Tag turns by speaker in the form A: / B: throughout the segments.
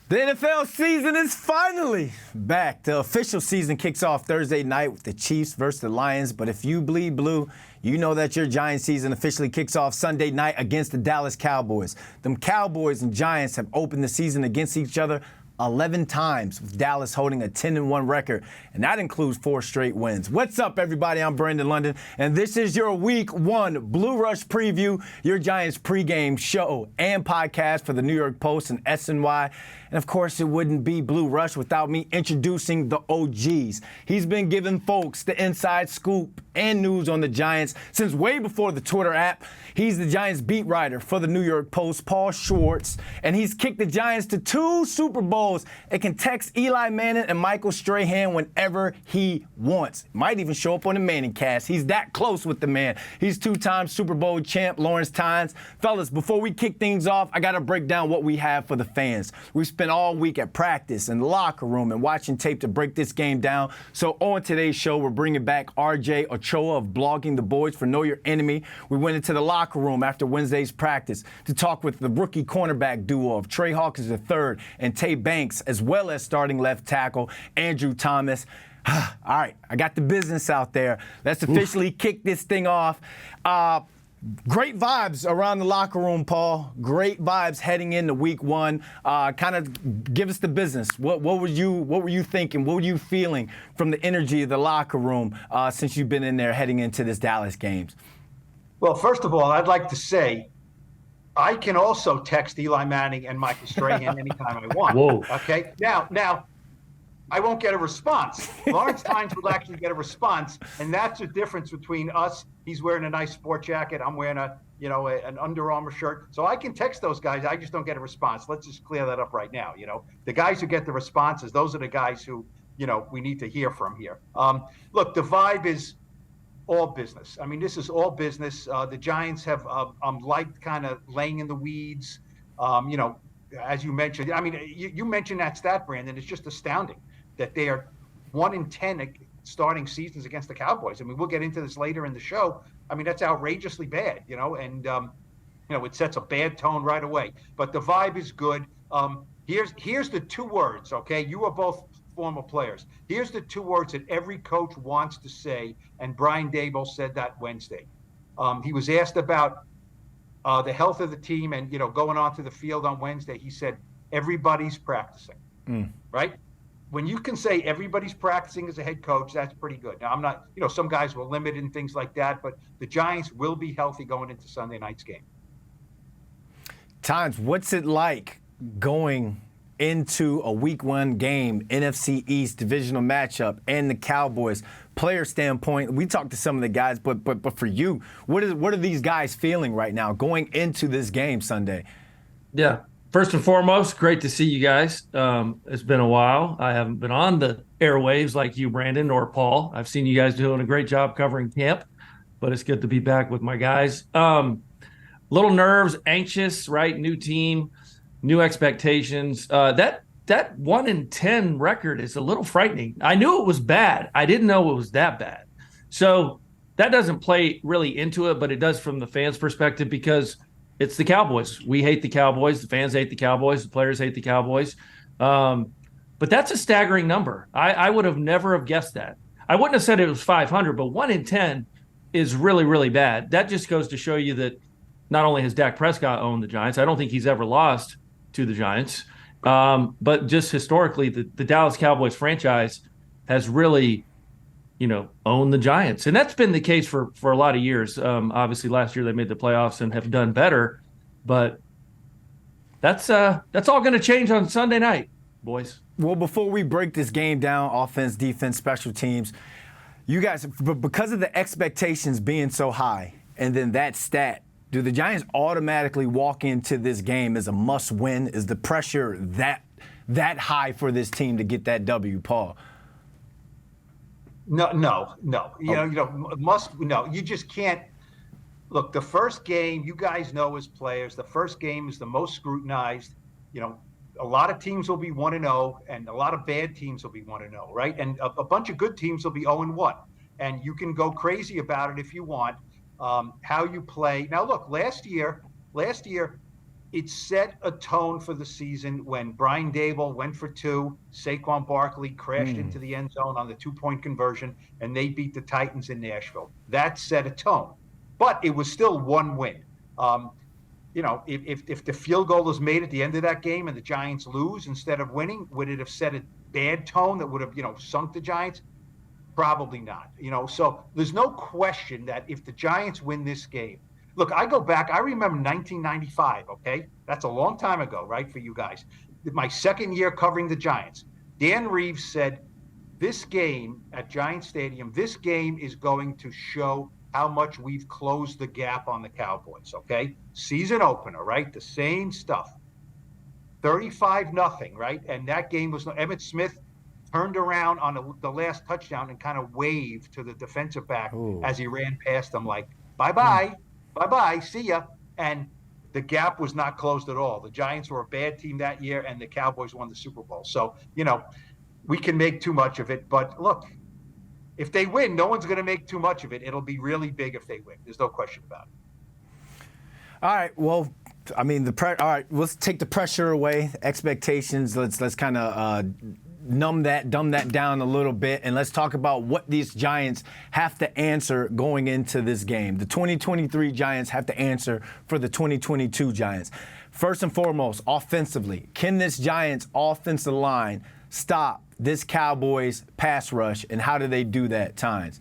A: The NFL season is finally back. The official season kicks off Thursday night with the Chiefs versus the Lions. But if you bleed blue, you know that your Giants season officially kicks off Sunday night against the Dallas Cowboys. Them Cowboys and Giants have opened the season against each other 11 times, with Dallas holding a 10-1 record, and that includes 4 straight wins. What's up, everybody? I'm Brandon London, and this is your Week 1 Blue Rush preview, your Giants pregame show and podcast for the New York Post and SNY. And, of course, it wouldn't be Blue Rush without me introducing the OGs. He's been giving folks the inside scoop and news on the Giants since way before the Twitter app. He's the Giants beat writer for the New York Post, Paul Schwartz, and he's kicked the Giants to 2 Super Bowls and can text Eli Manning and Michael Strahan whenever he wants. Might even show up on the Manning cast. He's that close with the man. He's 2-time Super Bowl champ, Lawrence Tynes. Fellas, before we kick things off, I got to break down what we have for the fans. We've spent all week at practice and the locker room and watching tape to break this game down. So on today's show, we're bringing back RJ Ochoa of Blogging the Boys for Know Your Enemy. We went into the locker room after Wednesday's practice to talk with the rookie cornerback duo of Tre Hawkins III and Deonte Banks, as well as starting left tackle Andrew Thomas. All right, I got the business out there. Let's officially kick this thing off. Great vibes around the locker room, Paul. Great vibes heading into Week 1. Kind of give us the business. What were you thinking? What were you feeling from the energy of the locker room since you've been in there heading into this Dallas games?
B: Well, first of all, I'd like to say I can also text Eli Manning and Michael Strahan anytime I want.
C: Whoa.
B: Okay. Now, I won't get a response. Lawrence Tynes will actually get a response, and that's the difference between us. He's wearing a nice sport jacket. I'm wearing an Under Armour shirt. So I can text those guys. I just don't get a response. Let's just clear that up right now. The guys who get the responses, those are the guys who, we need to hear from here. Look, the vibe is all business. I mean, this is all business. The Giants have liked kind of laying in the weeds. As you mentioned, I mean, you mentioned that stat, Brandon. It's just astounding that they are 1-10 starting seasons against the Cowboys. I mean, we'll get into this later in the show. I mean, that's outrageously bad, and it sets a bad tone right away. But the vibe is good. Here's the 2 words, okay? You are both former players. Here's the 2 words that every coach wants to say, and Brian Daboll said that Wednesday. He was asked about the health of the team and, going onto the field on Wednesday. He said, everybody's practicing, right? When you can say everybody's practicing as a head coach, that's pretty good. Now, I'm not, some guys were limited and things like that, but the Giants will be healthy going into Sunday night's game.
A: Tynes, what's it like going into a Week 1 game, NFC East divisional matchup, and the Cowboys? Player standpoint, we talked to some of the guys, but for you, what are these guys feeling right now going into this game Sunday?
C: Yeah. First and foremost, great to see you guys. It's been a while. I haven't been on the airwaves like you, Brandon, or Paul. I've seen you guys doing a great job covering camp, but it's good to be back with my guys. Little nerves, anxious, right? New team, new expectations. That 1-10 record is a little frightening. I knew it was bad. I didn't know it was that bad. So that doesn't play really into it, but it does from the fans' perspective because it's the Cowboys. We hate the Cowboys. The fans hate the Cowboys. The players hate the Cowboys. But that's a staggering number. I would have never have guessed that. I wouldn't have said it was 500, but 1-10 is really, really bad. That just goes to show you that not only has Dak Prescott owned the Giants, I don't think he's ever lost to the Giants, but just historically, the Dallas Cowboys franchise has really, owned the Giants. And that's been the case for a lot of years. Obviously, last year they made the playoffs and have done better, but that's all going to change on Sunday night, boys.
A: Well, before we break this game down, offense, defense, special teams, you guys, because of the expectations being so high and then that stat, do the Giants automatically walk into this game as a must-win? Is the pressure that high for this team to get that W, Paul?
B: No. You just can't. Look, the first game, you guys know as players, the first game is the most scrutinized. A lot of teams will be 1-0, and a lot of bad teams will be 1-0, right? And a bunch of good teams will be 0-1. And you can go crazy about it if you want. How you play. Now, look, last year, it set a tone for the season when Brian Dable went for two, Saquon Barkley crashed into the end zone on the 2-point conversion, and they beat the Titans in Nashville. That set a tone, but it was still one win. If the field goal was made at the end of that game and the Giants lose instead of winning, would it have set a bad tone that would have, sunk the Giants? Probably not. So there's no question that if the Giants win this game, look, I go back, I remember 1995, okay? That's a long time ago, right, for you guys. My second year covering the Giants. Dan Reeves said, this game at Giant Stadium, this game is going to show how much we've closed the gap on the Cowboys, okay? Season opener, right? The same stuff. 35-0, right? And that game was, Emmitt Smith turned around on the last touchdown and kind of waved to the defensive back as he ran past them like, bye-bye. Bye-bye, see ya. And the gap was not closed at all. The Giants were a bad team that year, and the Cowboys won the Super Bowl. So, we can make too much of it. But look, if they win, no one's going to make too much of it. It'll be really big if they win. There's no question about it.
A: All right, well, I mean, all right, let's take the pressure away, expectations. Let's kind of dumb that down a little bit, and let's talk about what these Giants have to answer going into this game. The 2023 Giants have to answer for the 2022 Giants. First and foremost, offensively, can this Giants offensive line stop this Cowboys pass rush, and how do they do that, Tynes?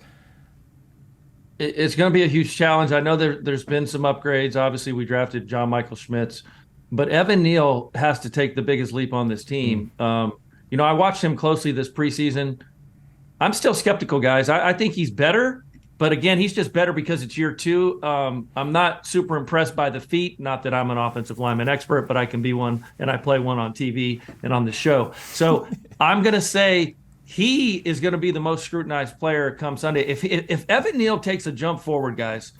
C: It's going to be a huge challenge. I know there's been some upgrades. Obviously, we drafted John Michael Schmitz, but Evan Neal has to take the biggest leap on this team. I watched him closely this preseason. I'm still skeptical, guys. I think he's better, but again, he's just better because it's year two. I'm not super impressed by the feet. Not that I'm an offensive lineman expert, but I can be one, and I play one on TV and on the show. So I'm going to say he is going to be the most scrutinized player come Sunday. If Evan Neal takes a jump forward, guys,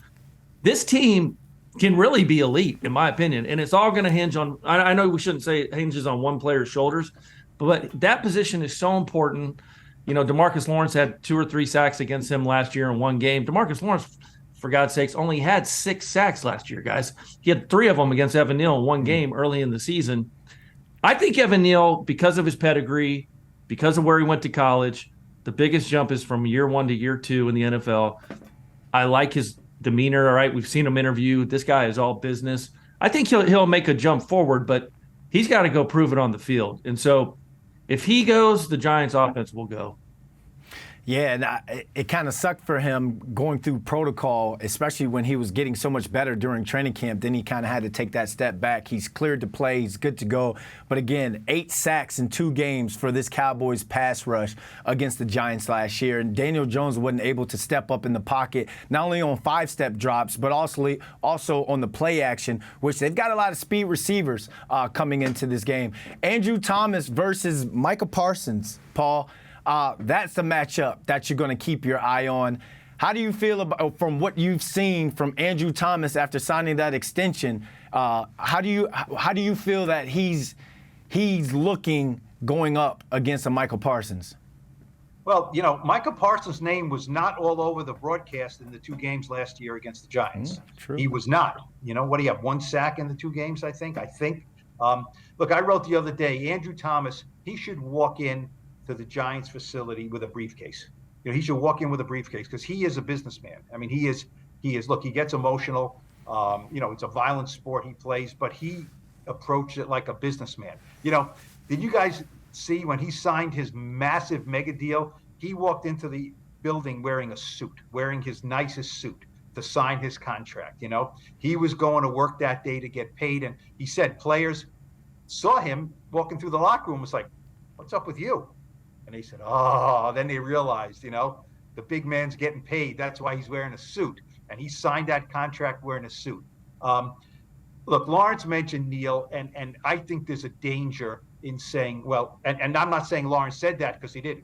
C: this team can really be elite, in my opinion. And it's all going to hinge on, I know we shouldn't say it hinges on one player's shoulders, but that position is so important. DeMarcus Lawrence had 2 or 3 sacks against him last year in one game. DeMarcus Lawrence, for God's sakes, only had 6 sacks last year, guys. He had 3 of them against Evan Neal in one game early in the season. I think Evan Neal, because of his pedigree, because of where he went to college, the biggest jump is from year 1 to year 2 in the NFL. I like his demeanor, all right? We've seen him interview. This guy is all business. I think he'll make a jump forward, but he's got to go prove it on the field. And so if he goes, the Giants offense will go.
A: Yeah, and it kind of sucked for him going through protocol, especially when he was getting so much better during training camp. Then he kind of had to take that step back. He's cleared to play. He's good to go. But again, 8 sacks in 2 games for this Cowboys pass rush against the Giants last year. And Daniel Jones wasn't able to step up in the pocket, not only on 5-step drops, but also on the play action, which they've got a lot of speed receivers coming into this game. Andrew Thomas versus Micah Parsons, Paul. That's the matchup that you're going to keep your eye on. How do you feel about, from what you've seen from Andrew Thomas after signing that extension? How do you feel that he's looking going up against a Michael Parsons?
B: Well, Micah Parsons' name was not all over the broadcast in the 2 games last year against the Giants.
A: True.
B: He was not. What do you have? 1 sack in the 2 games, I think. Look, I wrote the other day, Andrew Thomas, he should walk in to the Giants facility with a briefcase. He should walk in with a briefcase because he is a businessman. I mean, he is. Look, he gets emotional. It's a violent sport he plays, but he approached it like a businessman. Did you guys see when he signed his massive mega deal? He walked into the building wearing a suit, wearing his nicest suit to sign his contract. He was going to work that day to get paid. And he said players saw him walking through the locker room. Was like, what's up with you? And they said, then they realized, the big man's getting paid. That's why he's wearing a suit. And he signed that contract wearing a suit. Look, Lawrence mentioned Neal, and I think there's a danger in saying, and I'm not saying Lawrence said that because he didn't.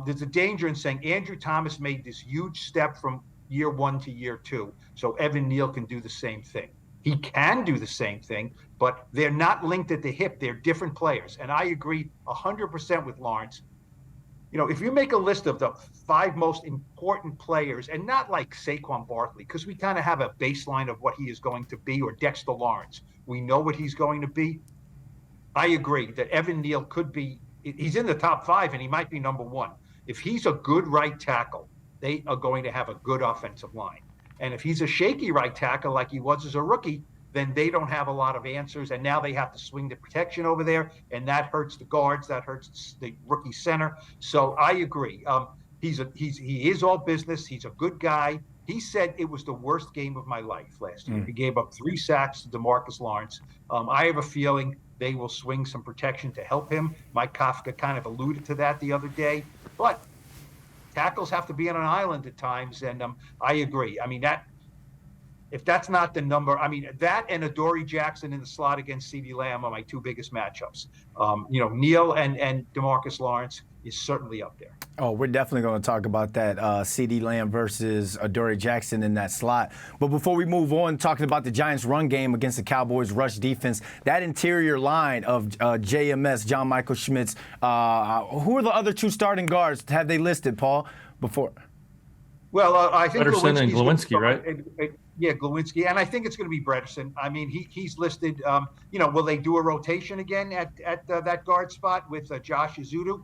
B: There's a danger in saying Andrew Thomas made this huge step from year 1 to year 2, so Evan Neal can do the same thing. He can do the same thing, but they're not linked at the hip. They're different players. And I agree 100% with Lawrence. if you make a list of the 5 most important players, and not like Saquon Barkley, because we kind of have a baseline of what he is going to be, or Dexter Lawrence, we know what he's going to be. I agree that Evan Neal could be, he's in the top 5 and he might be number 1. If he's a good right tackle, they are going to have a good offensive line. And if he's a shaky right tackle like he was as a rookie, then they don't have a lot of answers. And now they have to swing the protection over there, and that hurts the guards, that hurts the rookie center. So I agree. He is all business. He's a good guy. He said it was the worst game of my life last year. He gave up 3 sacks to DeMarcus Lawrence. I have a feeling they will swing some protection to help him. Mike Kafka kind of alluded to that the other day. But tackles have to be on an island at times, and I agree. I mean, if that's not the number, that and Adoree Jackson in the slot against CeeDee Lamb are my 2 biggest matchups. Neal and DeMarcus Lawrence is certainly up there.
A: Oh, we're definitely going to talk about that CeeDee Lamb versus Adoree Jackson in that slot. But before we move on, talking about the Giants' run game against the Cowboys' rush defense, that interior line of JMS, John Michael Schmitz, who are the other 2 starting guards? Have they listed, Paul, before?
B: Well, I think
C: Pedersen and Glowinski, right?
B: Yeah, Glowinski, and I think it's going to be Bredesen. I mean, he's listed. Will they do a rotation again at that guard spot with Josh Ezeudu?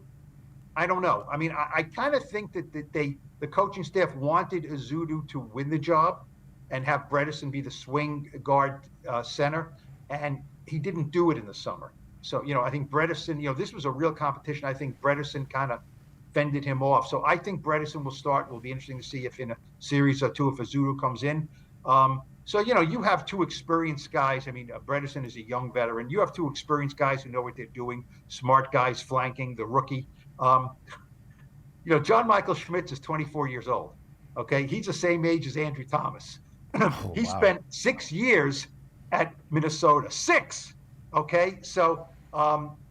B: I don't know. I mean, I kind of think that the coaching staff wanted Ezeudu to win the job and have Bredesen be the swing guard center, and he didn't do it in the summer. So, I think Bredesen, this was a real competition. I think Bredesen kind of fended him off. So I think Bredesen will start. It will be interesting to see if in a series or 2 if Ezeudu comes in. So, you have 2 experienced guys. I mean, Bredesen is a young veteran. You have 2 experienced guys who know what they're doing, smart guys flanking the rookie. John Michael Schmitz is 24 years old. Okay. He's the same age as Andrew Thomas. He spent 6 years at Minnesota. 6. Okay. So,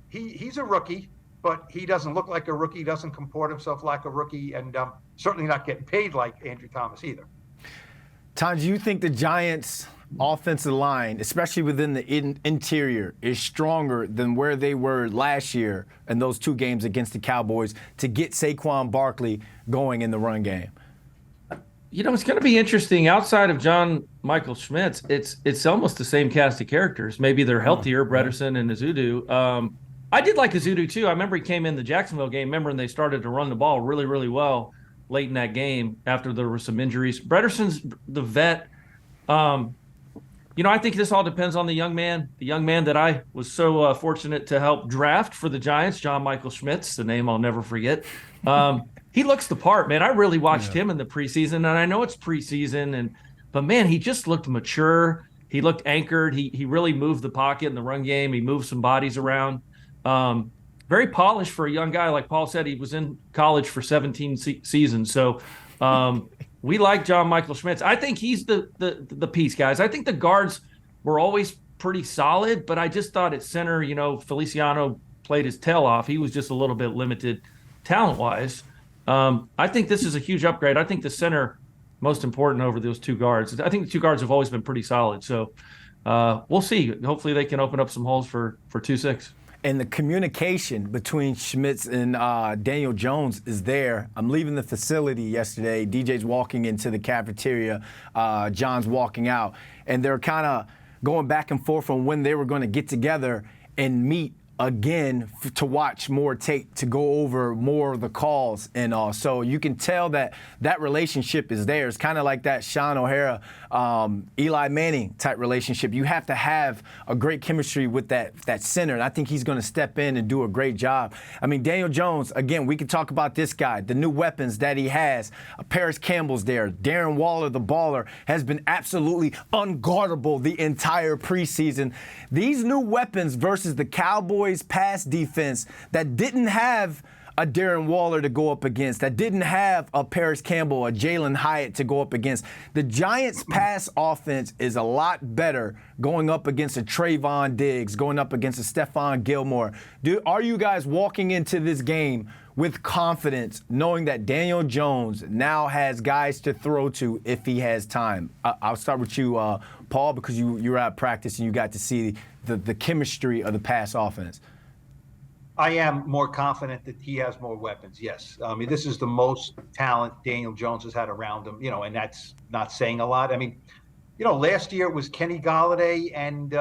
B: he's a rookie, but he doesn't look like a rookie. He doesn't comport himself like a rookie, and certainly not getting paid like Andrew Thomas either.
A: Tom, do you think the Giants' offensive line, especially within the interior, is stronger than where they were last year in those 2 games against the Cowboys to get Saquon Barkley going in the run game?
C: It's going to be interesting. Outside of John Michael Schmitz, it's almost the same cast of characters. Maybe they're healthier, Bredesen and Ezeudu. I did like Ezeudu too. I remember he came in the Jacksonville game. Remember, they started to run the ball really, really well late in that game after there were some injuries. Bredesen's the vet. I think this all depends on the young man that I was so fortunate to help draft for the Giants, John Michael Schmitz, the name I'll never forget. He looks the part, man. I really watched him in the preseason, and I know it's preseason, but man, he just looked mature. He looked anchored. He really moved the pocket in the run game. He moved some bodies around. Very polished for a young guy. Like Paul said, he was in college for 17 seasons. So we like John Michael Schmitz. I think he's the piece, guys. I think the guards were always pretty solid, but I just thought at center, Feliciano played his tail off. He was just a little bit limited talent-wise. I think this is a huge upgrade. I think the center most important over those 2 guards. I think the 2 guards have always been pretty solid. So we'll see. Hopefully they can open up some holes for 2-6.
A: And the communication between Schmitz and Daniel Jones is there. I'm leaving the facility yesterday. DJ's walking into the cafeteria. John's walking out. And they're kind of going back and forth on when they were going to get together and meet again to watch more tape, to go over more of the calls and all. So you can tell that relationship is there. It's kind of like that Sean O'Hara, Eli Manning type relationship. You have to have a great chemistry with that center, and I think he's going to step in and do a great job. I mean, Daniel Jones, again, we can talk about this guy, the new weapons that he has. Paris Campbell's there. Darren Waller, the baller, has been absolutely unguardable the entire preseason. These new weapons versus the Cowboys pass defense that didn't have a Darren Waller to go up against, that didn't have a Paris Campbell, a Jalen Hyatt to go up against. The Giants' pass offense is a lot better going up against a Trayvon Diggs, going up against a Stephon Gilmore. Are you guys walking into this game with confidence, knowing that Daniel Jones now has guys to throw to if he has time? I'll start with you, Paul, because you were at practice and you got to see the chemistry of the pass offense.
B: I am more confident that he has more weapons. Yes. I mean, this is the most talent Daniel Jones has had around him, and that's not saying a lot. I mean, last year it was Kenny Golladay and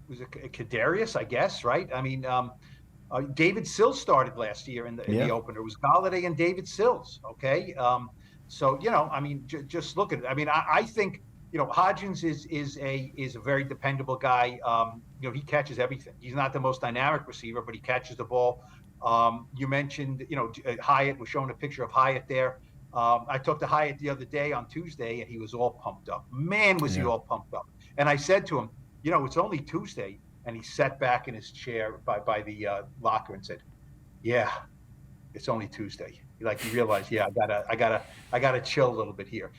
B: was it Kadarius, I guess, right? I mean, David Sills started last year in the opener. It was Golladay and David Sills. Okay. So, I mean, just look at it. I mean, I think, Hodgins is a very dependable guy. He catches everything. He's not the most dynamic receiver, but he catches the ball. You mentioned, Hyatt. Was showing a picture of Hyatt there. I talked to Hyatt the other day on Tuesday, and he was all pumped up. Man, was he all pumped up. And I said to him, it's only Tuesday. And he sat back in his chair by the locker and said, "Yeah, it's only Tuesday." Like he realized, I gotta chill a little bit here.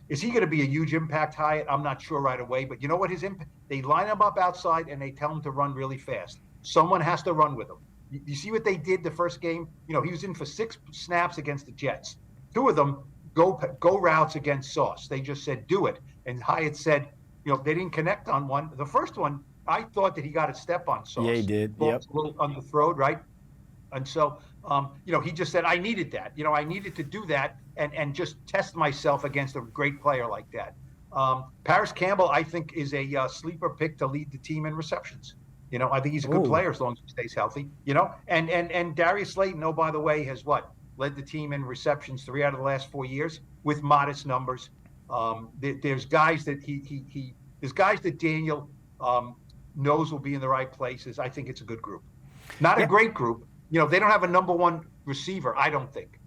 B: Is he going to be a huge impact, Hyatt? I'm not sure right away, but you know what his impact? They line him up outside and they tell him to run really fast. Someone has to run with him. You see what they did the first game? He was in for 6 snaps against the Jets. 2 of them go routes against Sauce. They just said, "Do it," and Hyatt said, they didn't connect on one. The first one, I thought that he got a step on Sauce.
A: Yeah, he did. Yep.
B: A little underthrown, right? And so, he just said, I needed that. I needed to do that and just test myself against a great player like that. Paris Campbell, I think, is a sleeper pick to lead the team in receptions. I think he's a good player as long as he stays healthy. And Darius Slayton, oh, by the way, has led the team in receptions 3 out of the last 4 years with modest numbers. There's guys that there's guys that Daniel knows will be in the right places. I think it's a good group. Not a great group. They don't have a number one receiver, I don't think.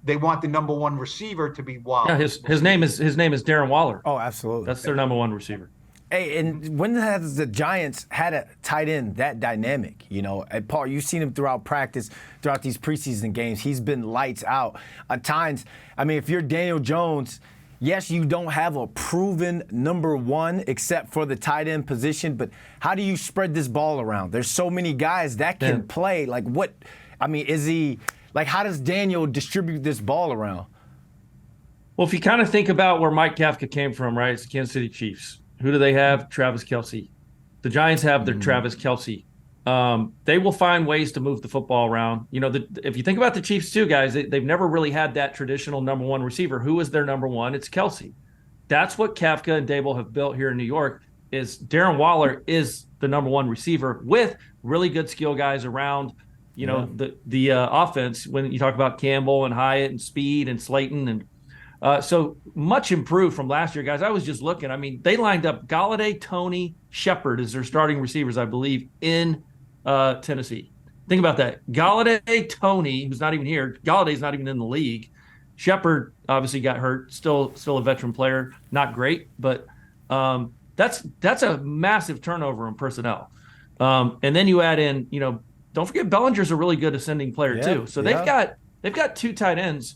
B: They want the number one receiver to be Waller.
C: Yeah, his name is Darren Waller.
A: Oh, absolutely.
C: That's their number one receiver.
A: Hey, and when has the Giants had a tight end that dynamic? And Paul, you've seen him throughout practice, throughout these preseason games. He's been lights out. At times, I mean, if you're Daniel Jones, yes, you don't have a proven number one except for the tight end position, but how do you spread this ball around? There's so many guys that can play. How does Daniel distribute this ball around?
C: Well, if you kind of think about where Mike Kafka came from, right? It's the Kansas City Chiefs. Who do they have? Travis Kelce. The Giants have their Travis Kelce. They will find ways to move the football around. If you think about the Chiefs too, guys, they've never really had that traditional number one receiver. Who is their number one? It's Kelce. That's what Kafka and Dable have built here in New York. Is Darren Waller is the number one receiver with really good skill guys around. The offense. When you talk about Campbell and Hyatt and Speed and Slayton and so much improved from last year, guys. I was just looking. I mean, they lined up Golladay, Toney, Shepard as their starting receivers, I believe, in Tennessee. Think about that. Golladay, Toney, who's not even here. Galladay's not even in the league. Shepard obviously got hurt. Still a veteran player. Not great, but that's a massive turnover in personnel. And then you add in, don't forget Bellinger's a really good ascending player too. So they've got 2 tight ends.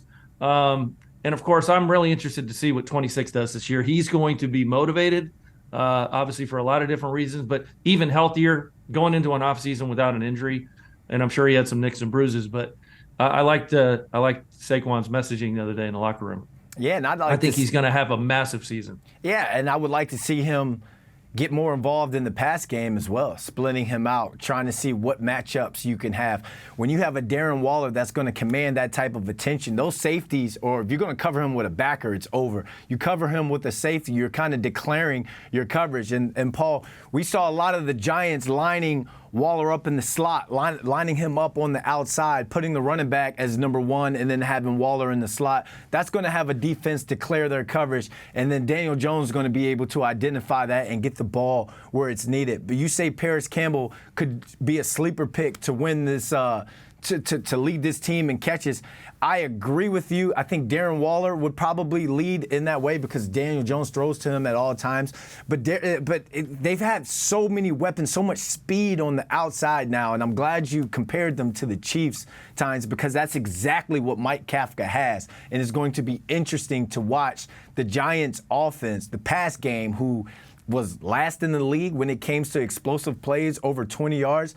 C: And of course, I'm really interested to see what 26 does this year. He's going to be motivated, obviously for a lot of different reasons, but even healthier going into an offseason without an injury. And I'm sure he had some nicks and bruises, but I liked Saquon's messaging the other day in the locker room.
A: Yeah, and
C: I think he's going to have a massive season.
A: Yeah, and I would like to see him get more involved in the pass game as well, splitting him out, trying to see what matchups you can have. When you have a Darren Waller that's going to command that type of attention, those safeties, or if you're going to cover him with a backer, it's over. You cover him with a safety, you're kind of declaring your coverage. And Paul, we saw a lot of the Giants lining Waller up in the slot, lining him up on the outside, putting the running back as number one, and then having Waller in the slot. That's going to have a defense declare their coverage, and then Daniel Jones is going to be able to identify that and get the ball where it's needed. But you say Paris Campbell could be a sleeper pick to win this, to lead this team in catches. I agree with you. I think Darren Waller would probably lead in that way because Daniel Jones throws to him at all times. But they've had so many weapons, so much speed on the outside now, and I'm glad you compared them to the Chiefs, Tynes, because that's exactly what Mike Kafka has, and it's going to be interesting to watch the Giants' offense, the pass game, who was last in the league when it came to explosive plays over 20 yards.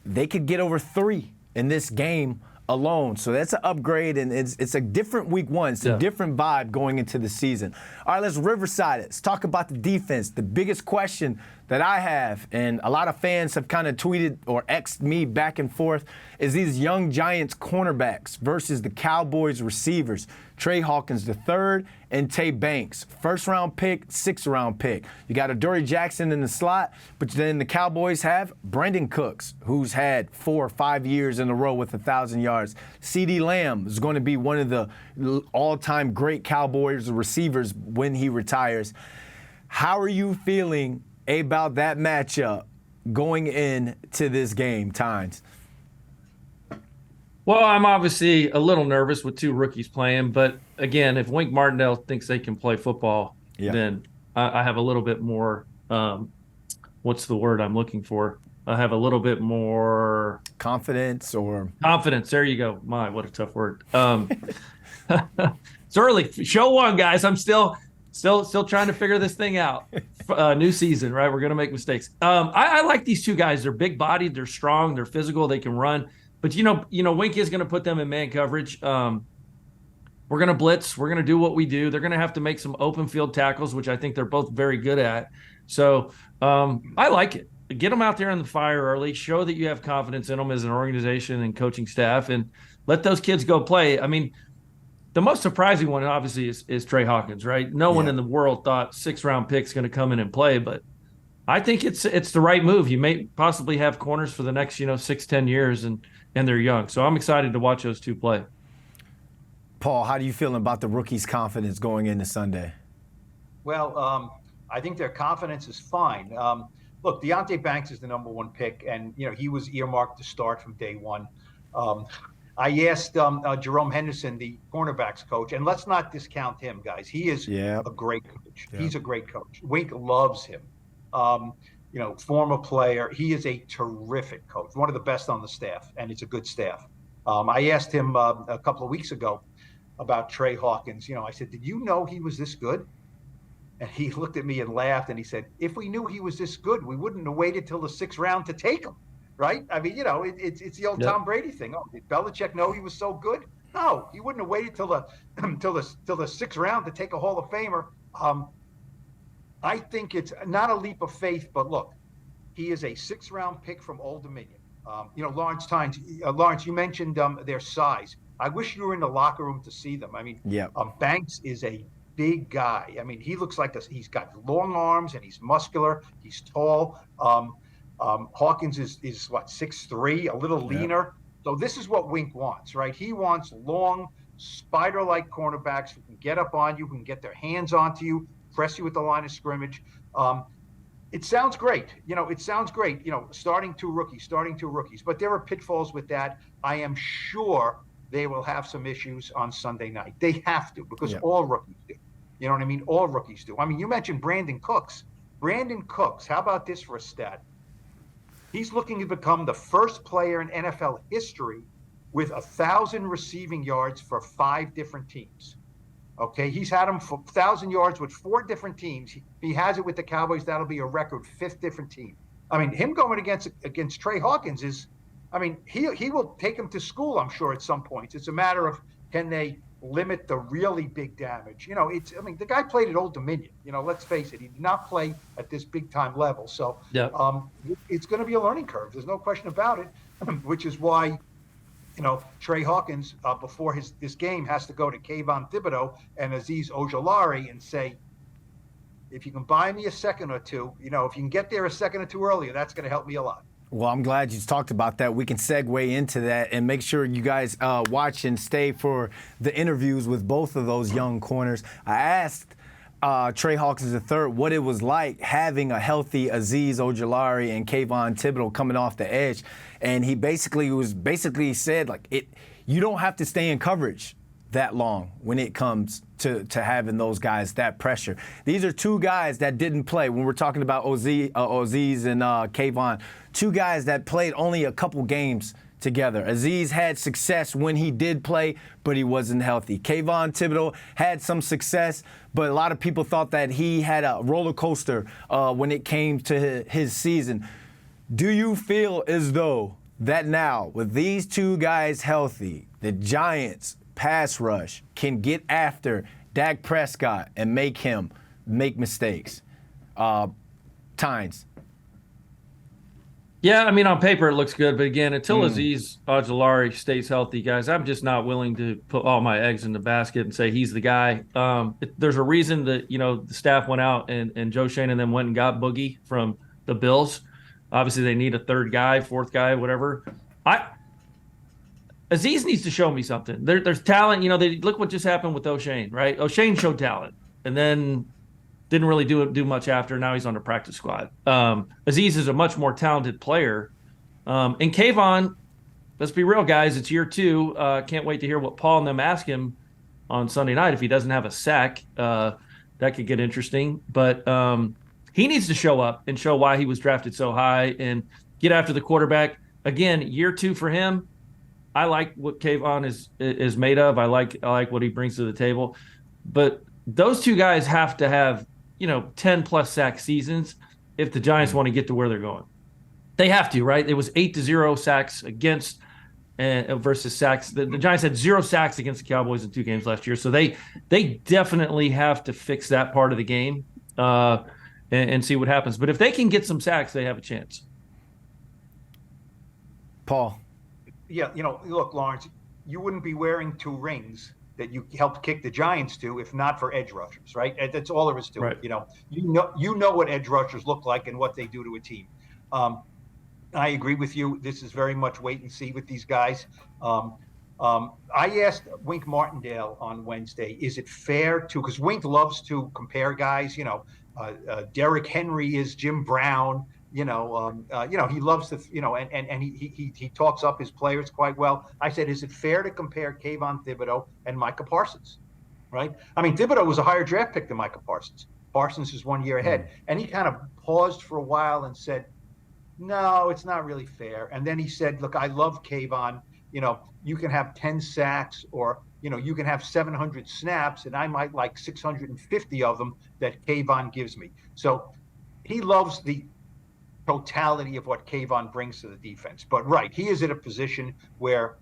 A: They could get over 3 in this game alone. So that's an upgrade, and it's a different week one. It's a different vibe going into the season. All right, let's Riverside it. Let's talk about the defense. The biggest question that I have, and a lot of fans have kind of tweeted or X'd me back and forth, is these young Giants cornerbacks versus the Cowboys receivers, Tre Hawkins III and Deonte Banks. First-round pick, sixth-round pick. You got Adoree Jackson in the slot, but then the Cowboys have Brandon Cooks, who's had 4 or 5 years in a row with 1,000 yards. CeeDee Lamb is going to be one of the all-time great Cowboys receivers when he retires. How are you feeling about that matchup going into this game, Tynes?
C: Well, I'm obviously a little nervous with 2 rookies playing, but again, if Wink Martindale thinks they can play football, then I have a little bit more, what's the word I'm looking for? I have a little bit more
A: confidence.
C: There you go. My, what a tough word. It's early. Show 1, guys. I'm still trying to figure this thing out. New season, right? We're going to make mistakes. I like these 2 guys. They're big-bodied. They're strong. They're physical. They can run. But, you know, Wink is going to put them in man coverage. We're going to blitz. We're going to do what we do. They're going to have to make some open field tackles, which I think they're both very good at. So I like it. Get them out there in the fire early. Show that you have confidence in them as an organization and coaching staff, and let those kids go play. I mean, the most surprising one, obviously, is Tre Hawkins, right? No one in the world thought 6th-round pick's going to come in and play, but I think it's the right move. You may possibly have corners for the next, 6-10 years, and they're young. So I'm excited to watch those 2 play.
A: Paul, how do you feel about the rookies' confidence going into Sunday?
B: Well, I think their confidence is fine. Look, Deonte Banks is the number 1 pick, and he was earmarked to start from day 1. I asked Jerome Henderson, the cornerbacks coach, and let's not discount him, guys. He is a great coach. He's a great coach. Wink loves him. Former player. He is a terrific coach, one of the best on the staff, and it's a good staff. I asked him a couple of weeks ago about Tre Hawkins. I said, did you know he was this good? And he looked at me and laughed, and he said, if we knew he was this good, we wouldn't have waited till the 6th round to take him, right? I mean, it's the old Tom Brady thing. Oh, did Belichick know he was so good? No, he wouldn't have waited till the 6th round to take a Hall of Famer. I think it's not a leap of faith, but look, he is a 6th-round pick from Old Dominion. Lawrence Tynes. Lawrence, you mentioned their size. I wish you were in the locker room to see them. I mean, Banks is a big guy. I mean, he looks like he's got long arms and he's muscular. He's tall. Hawkins is what, 6'3", a little leaner. So this is what Wink wants, right? He wants long, spider-like cornerbacks who can get up on you, who can get their hands onto you, press you at the line of scrimmage. It sounds great. Starting two rookies. But there are pitfalls with that. I am sure they will have some issues on Sunday night. They have to, because all rookies do. You know what I mean? All rookies do. I mean, you mentioned Brandon Cooks. How about this for a stat? He's looking to become the first player in NFL history with 1,000 receiving yards for 5 different teams. Okay, he's had him for 1,000 yards with 4 different teams. He has it with the Cowboys. That'll be a record 5th different team. I mean, him going against Tre Hawkins he will take him to school, I'm sure, at some points. It's a matter of, can they limit the really big damage? The guy played at Old Dominion. Let's face it, he did not play at this big time level. So it's going to be a learning curve. There's no question about it, which is why Tre Hawkins, before this game, has to go to Kayvon Thibodeau and Azeez Ojulari and say, if you can buy me a second or two, if you can get there a second or two earlier, that's going to help me a lot.
A: Well, I'm glad you talked about that. We can segue into that and make sure you guys watch and stay for the interviews with both of those young corners. I asked Tre Hawkins III what it was like having a healthy Azeez Ojulari and Kayvon Thibodeau coming off the edge. And he basically said, you don't have to stay in coverage that long when it comes to having those guys, that pressure. These are 2 guys that didn't play. When we're talking about Azeez and Kayvon, 2 guys that played only a couple games together. Azeez had success when he did play, but he wasn't healthy. Kayvon Thibodeau had some success, but a lot of people thought that he had a roller coaster when it came to his season. Do you feel as though that now, with these 2 guys healthy, the Giants pass rush can get after Dak Prescott and make him make mistakes? Tynes.
C: Yeah, I mean, on paper it looks good, but again, until Azeez Ojulari stays healthy, guys, I'm just not willing to put all my eggs in the basket and say he's the guy. There's a reason that the staff went out and Joe Shane and then went and got Boogie from the Bills. Obviously, they need a third guy, fourth guy, whatever. Azeez needs to show me something. There's talent. Look what just happened with O'Shane, right? O'Shane showed talent, and then didn't really do much after. Now he's on the practice squad. Azeez is a much more talented player. And Kayvon, let's be real, guys. It's year 2. Can't wait to hear what Paul and them ask him on Sunday night if he doesn't have a sack. That could get interesting. But he needs to show up and show why he was drafted so high and get after the quarterback. Again, year 2 for him. I like what Kayvon is made of. I like what he brings to the table. But those two guys have to have 10+ sack seasons if the Giants want to get to where they're going. They have to, right? It was 8-0 sacks against versus sacks. The Giants had 0 sacks against the Cowboys in 2 games last year. So they definitely have to fix that part of the game and see what happens. But if they can get some sacks, they have a chance.
A: Paul.
B: Yeah, look, Lawrence, you wouldn't be wearing 2 rings that you helped kick the Giants to if not for edge rushers, right? That's all there is to it. You know what edge rushers look like and what they do to a team. I agree with you. This is very much wait and see with these guys. I asked Wink Martindale on Wednesday, is it fair to, because Wink loves to compare guys, Derrick Henry is Jim Brown, he loves to, and he talks up his players quite well. I said, is it fair to compare Kayvon Thibodeaux and Micah Parsons, right? I mean, Thibodeaux was a higher draft pick than Micah Parsons. Parsons is 1 year ahead. And he kind of paused for a while and said, no, it's not really fair. And then he said, look, I love Kayvon. You can have 10 sacks or, you can have 700 snaps, and I might like 650 of them that Kayvon gives me. So he loves the totality of what Kayvon brings to the defense. But right, he is at a position where,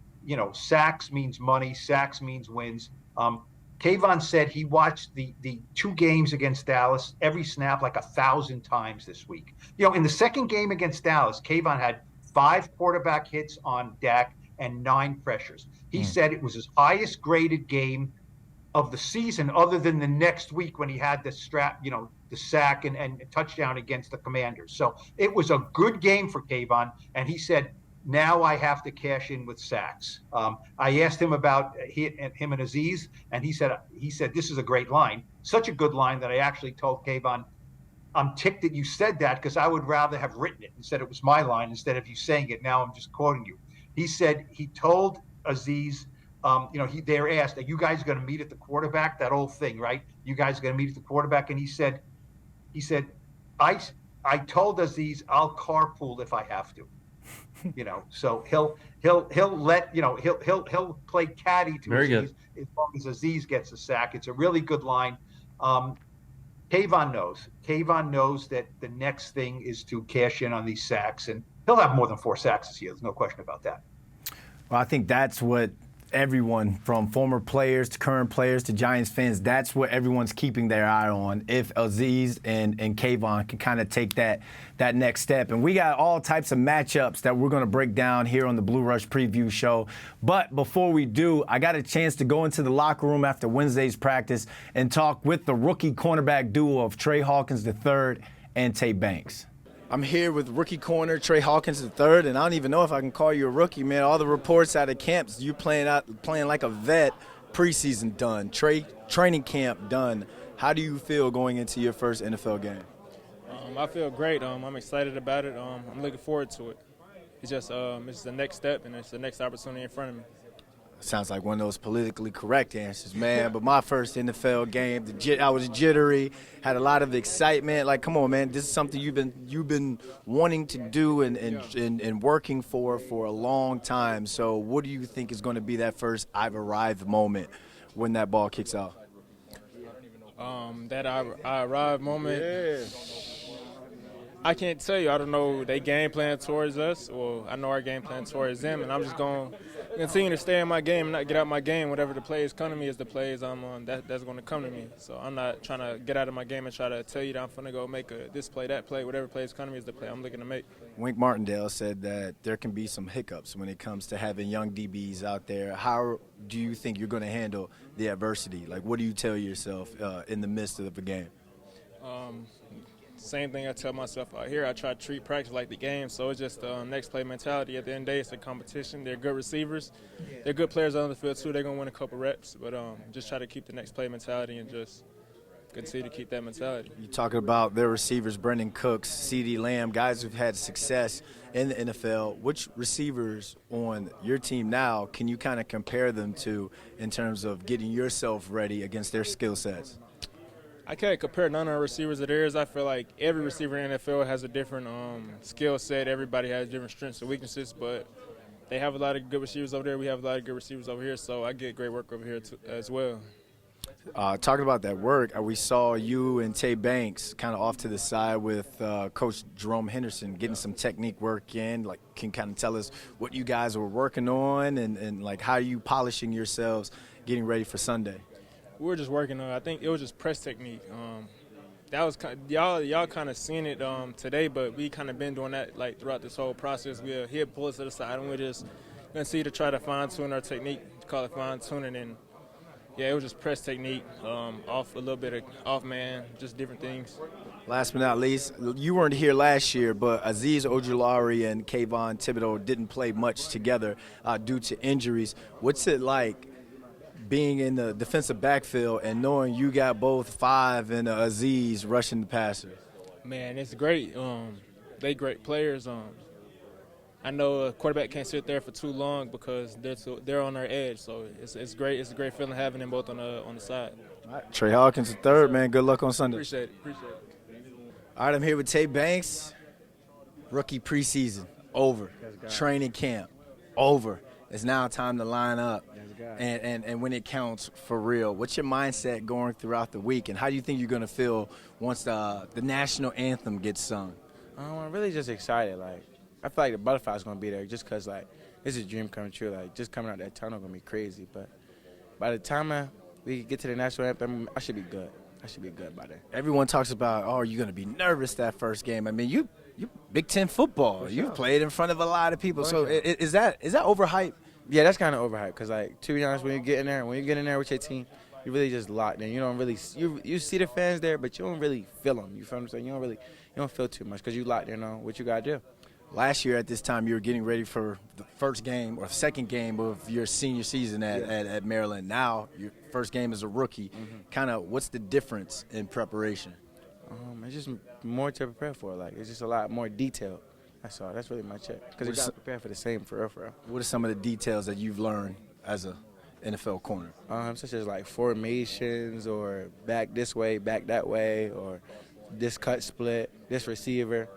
B: sacks means money, sacks means wins. Kayvon said he watched the 2 games against Dallas, every snap like 1,000 times this week. In the second game against Dallas, Kayvon had 5 quarterback hits on Dak and 9 pressures. He said it was his highest graded game of the season, other than the next week when he had the sack and touchdown against the Commanders. So it was a good game for Kayvon, and he said, now I have to cash in with sacks. I asked him about him and Azeez, and he said this is a great line, such a good line that I actually told Kayvon, I'm ticked that you said that because I would rather have written it and said it was my line instead of you saying it. Now I'm just quoting you. He said he told Azeez, they were asked, are you guys going to meet at the quarterback? That old thing, right? You guys are going to meet at the quarterback, and he said, I told Azeez I'll carpool if I have to. So he'll let he'll play caddy to
C: Very
B: Azeez
C: good.
B: as long as Azeez gets a sack. It's a really good line. Kayvon knows that the next thing is to cash in on these sacks, and he'll have more than 4 sacks this year. There's no question about that.
A: Well, I think that's what everyone, from former players to current players to Giants fans, that's what everyone's keeping their eye on. If Azeez and Kayvon can kind of take that next step. And we got all types of matchups that we're going to break down here on the Blue Rush Preview Show. But before we do, I got a chance to go into the locker room after Wednesday's practice and talk with the rookie cornerback duo of Tre Hawkins III and Deonte Banks. I'm here with rookie corner Tre Hawkins III, and I don't even know if I can call you a rookie, man. All the reports out of camps, you playing like a vet. Preseason done, training camp done. How do you feel going into your first NFL game?
D: I feel great. I'm excited about it. I'm looking forward to it. It's just it's the next step, and it's the next opportunity in front of me.
A: Sounds like one of those politically correct answers, man. But my first NFL game, I was jittery, had a lot of excitement. Like, come on, man, this is something you've been wanting to do and working for a long time. So, what do you think is going to be that first I've arrived moment when that ball kicks off?
D: That I arrived moment. Yeah. I can't tell you. I don't know they game plan towards us. Well, I know our game plan towards them, and I'm just going to continue to stay in my game and not get out my game. Whatever the plays come to me is the plays I'm on. That's going to come to me. So I'm not trying to get out of my game and try to tell you that I'm going to go make this play, that play. Whatever plays come to me is the play I'm looking to make.
A: Wink Martindale said that there can be some hiccups when it comes to having young DBs out there. How do you think you're going to handle the adversity? Like, what do you tell yourself in the midst of the game?
D: Same thing I tell myself out here. I try to treat practice like the game, so it's just next play mentality. At the end of the day, it's a competition. They're good receivers. They're good players on the field, too. They're going to win a couple reps, but just try to keep the next play mentality and just continue to keep that mentality.
A: You're talking about their receivers, Brendan Cooks, CeeDee Lamb, guys who've had success in the NFL. Which receivers on your team now can you kind of compare them to in terms of getting yourself ready against their skill sets?
D: I can't compare none of our receivers to theirs. I feel like every receiver in the NFL has a different skill set. Everybody has different strengths and weaknesses, but they have a lot of good receivers over there. We have a lot of good receivers over here, so I get great work over here as well.
A: Talking about that work, we saw you and Deonte Banks kind of off to the side with Coach Jerome Henderson getting some technique work in. Like, can kind of tell us what you guys were working on and like how you polishing yourselves getting ready for Sunday?
D: We were just working on. I think it was just press technique. That was y'all kind of seen it today, but we kind of been doing that like throughout this whole process. He'll pull us to the side, and we're just gonna see to try to fine tune our technique. Call it fine tuning, and yeah, it was just press technique, off a little bit of off man, just different things.
A: Last but not least, you weren't here last year, but Azeez Ojulari and Kayvon Thibodeau didn't play much together due to injuries. What's it like being in the defensive backfield and knowing you got both Five and Azeez rushing the passer?
D: Man, it's great. They great players. I know a quarterback can't sit there for too long because they're on their edge. So it's great. It's a great feeling having them both on the side.
A: All right, Tre Hawkins III, man. Good luck on Sunday.
D: Appreciate it.
A: All right, I'm here with Deonte Banks. Rookie preseason over. Training camp over. It's now time to line up and when it counts for real. What's your mindset going throughout the week, and how do you think you're going to feel once the national anthem gets sung?
E: I'm really just excited. Like, I feel like the butterfly's going to be there just because, like, this is a dream come true. Like, just coming out that tunnel going to be crazy. But by the time we get to the national anthem, I should be good. I should be good by then.
A: Everyone talks about, oh, you're going to be nervous that first game. I mean, you Big Ten football. You've played in front of a lot of people. So is that overhyped?
E: Yeah, that's kind of overhyped because, like, to be honest, when you get in there with your team, you really just locked in. You don't really you see the fans there, but you don't really feel them. You feel what I'm saying? You don't feel too much because you locked in on what you got to do.
A: Last year at this time, you were getting ready for the first game or second game of your senior season at Maryland. Now, your first game as a rookie. Kind of what's the difference in preparation?
E: It's just more to prepare for. Like, it's just a lot more detailed. That's all. That's really my check. Because you got to prepare for the same for real.
A: What are some of the details that you've learned as a NFL corner?
E: Such as, like, formations or back this way, back that way, or this cut split, this receiver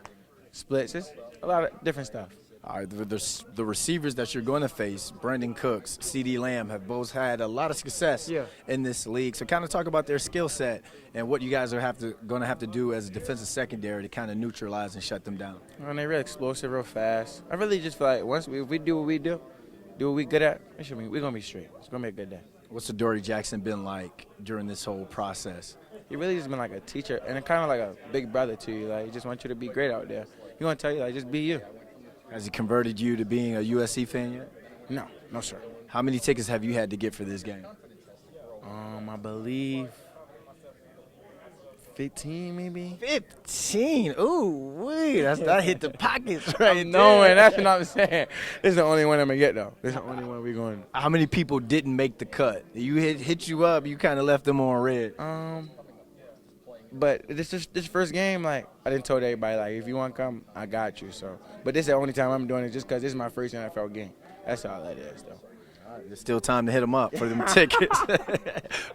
E: splits. It's a lot of different stuff.
A: All right, the receivers that you're going to face, Brendan Cooks, CeeDee Lamb, have both had a lot of success in this league. So kind of talk about their skill set and what you guys are going to have to do as a defensive secondary to kind of neutralize and shut them down.
E: They're real explosive, real fast. I really just feel like if we do what we do what we good at, we're going to be straight. It's going to be a good day.
A: What's Adoree Jackson been like during this whole process?
E: He really just been like a teacher and kind of like a big brother to you. Like, he just wants you to be great out there. He going to tell you, like, just be you.
A: Has he converted you to being a USC fan yet?
E: No, sir.
A: How many tickets have you had to get for this game?
E: I believe 15, maybe.
A: 15? Ooh, wait, that hit the pockets right
E: No, and that's what I'm saying. This is the only one I'm going to get, though. This is the only one we're going.
A: How many people didn't make the cut? You hit you up, you kind of left them on red.
E: But this first game, like, I didn't tell everybody, like, if you want to come, I got you. So, but this is the only time I'm doing it just because this is my first NFL game. That's all that is, though.
A: All right, there's still time to hit them up for them tickets.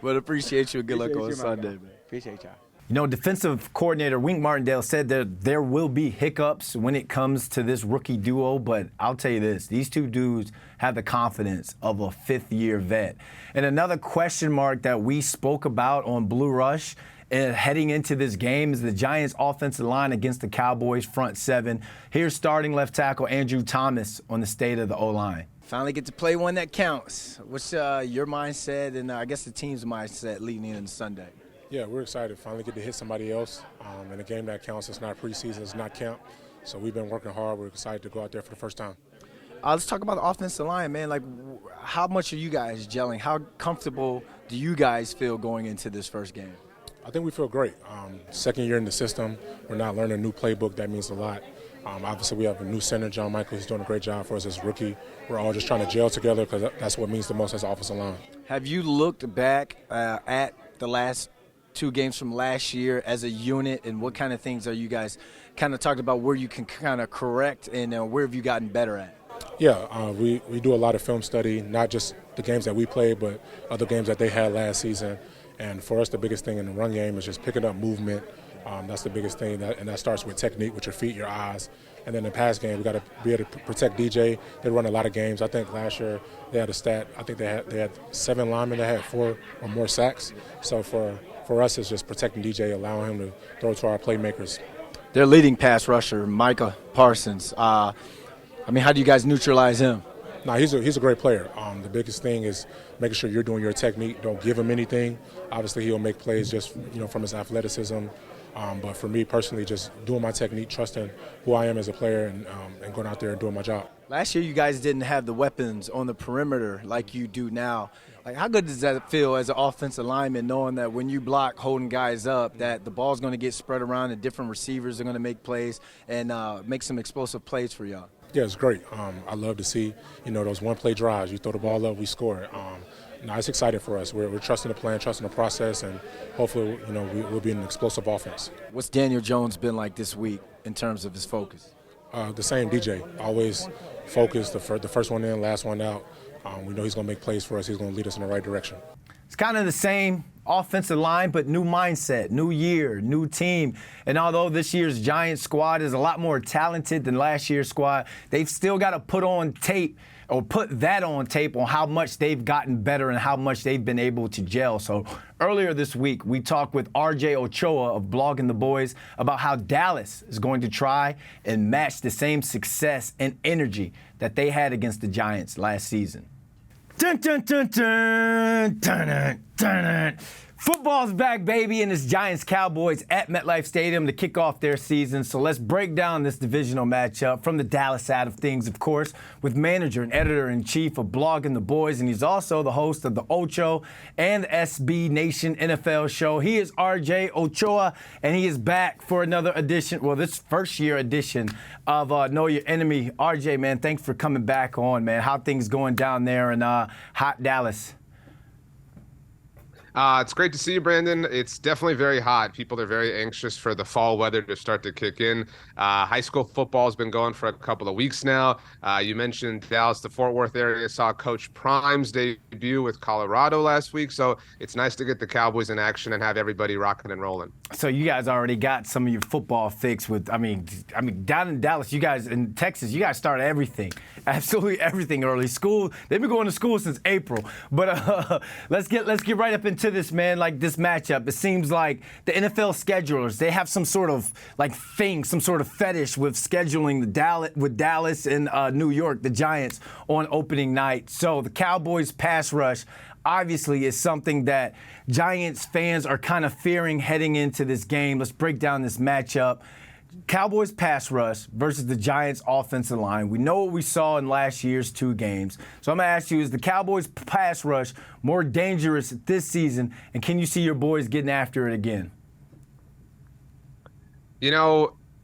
A: But appreciate you and good luck on Sunday, man.
E: Appreciate y'all.
A: You know, defensive coordinator Wink Martindale said that there will be hiccups when it comes to this rookie duo, but I'll tell you this, these two dudes have the confidence of a fifth-year vet. And another question mark that we spoke about on Blue Rush heading into this game is the Giants' offensive line against the Cowboys' front seven. Here's starting left tackle Andrew Thomas on the state of the O-line.
F: Finally get to play one that counts. What's your mindset and I guess the team's mindset leading into Sunday?
G: Yeah, we're excited. Finally get to hit somebody else in a game that counts. It's not preseason. It's not camp. So we've been working hard. We're excited to go out there for the first time.
F: Let's talk about the offensive line, man. Like, how much are you guys gelling? How comfortable do you guys feel going into this first game?
G: I think we feel great. Second year in the system. We're not learning a new playbook. That means a lot. Obviously, we have a new center, John Michael. He's doing a great job for us as a rookie. We're all just trying to gel together because that's what means the most as an offensive line.
F: Have you looked back at the last 2 games from last year as a unit, and what kind of things are you guys kind of talking about where you can kind of correct, and where have you gotten better at?
G: Yeah, we do a lot of film study, not just the games that we played, but other games that they had last season. And for us, the biggest thing in the run game is just picking up movement. That's the biggest thing, and that starts with technique, with your feet, your eyes. And then in the pass game, we got to be able to protect DJ. They run a lot of games. I think last year they had a stat. I think they had 7 linemen that had 4 or more sacks. So for us, it's just protecting DJ, allowing him to throw to our playmakers.
F: Their leading pass rusher, Micah Parsons. How do you guys neutralize him?
G: No, he's a great player. The biggest thing is making sure you're doing your technique. Don't give him anything. Obviously, he'll make plays just from his athleticism. But for me personally, just doing my technique, trusting who I am as a player, and going out there and doing my job.
F: Last year, you guys didn't have the weapons on the perimeter like you do now. Like, how good does that feel as an offensive lineman, knowing that when you block holding guys up, that the ball's going to get spread around and different receivers are going to make plays and make some explosive plays for y'all?
G: Yeah, it's great. I love to see, those one-play drives. You throw the ball up, we score. It's exciting for us. We're trusting the plan, trusting the process, and hopefully, we'll be an explosive offense.
F: What's Daniel Jones been like this week in terms of his focus?
G: The same, DJ. Always focused, the first one in, last one out. We know he's going to make plays for us. He's going to lead us in the right direction.
A: It's kind of the same offensive line, but new mindset, new year, new team. And although this year's Giants squad is a lot more talented than last year's squad, they've still got to put that on tape on how much they've gotten better and how much they've been able to gel. So earlier this week, we talked with RJ Ochoa of Blogging the Boys about how Dallas is going to try and match the same success and energy that they had against the Giants last season. Dun, dun, dun, dun, dun, dun, dun, dun. Football's back, baby, and it's Giants-Cowboys at MetLife Stadium to kick off their season. So let's break down this divisional matchup from the Dallas side of things, of course, with manager and editor-in-chief of Blogging the Boys, and he's also the host of the Ochoa and SB Nation NFL show. He is RJ Ochoa, and he is back for another edition, this first-year edition of Know Your Enemy. RJ, man, thanks for coming back on, man. How things going down there in hot Dallas?
H: It's great to see you, Brandon. It's definitely very hot. People are very anxious for the fall weather to start to kick in. High school football has been going for a couple of weeks now. You mentioned Dallas, the Fort Worth area, saw Coach Prime's debut with Colorado last week. So it's nice to get the Cowboys in action and have everybody rocking and rolling.
A: So you guys already got some of your football fix with, down in Dallas, you guys, in Texas, you guys started everything. Absolutely everything early. School, they've been going to school since April. But let's get right up into this, man, like this matchup. It seems like the NFL schedulers, they have some sort of some sort of fetish with scheduling Dallas and New York, the Giants, on opening night. So the Cowboys pass rush obviously is something that Giants fans are kind of fearing heading into this game. Let's break down this matchup. Cowboys pass rush versus the Giants offensive line. We know what we saw in last year's 2 games. So I'm going to ask you, is the Cowboys pass rush more dangerous this season, and can you see your boys getting after it again?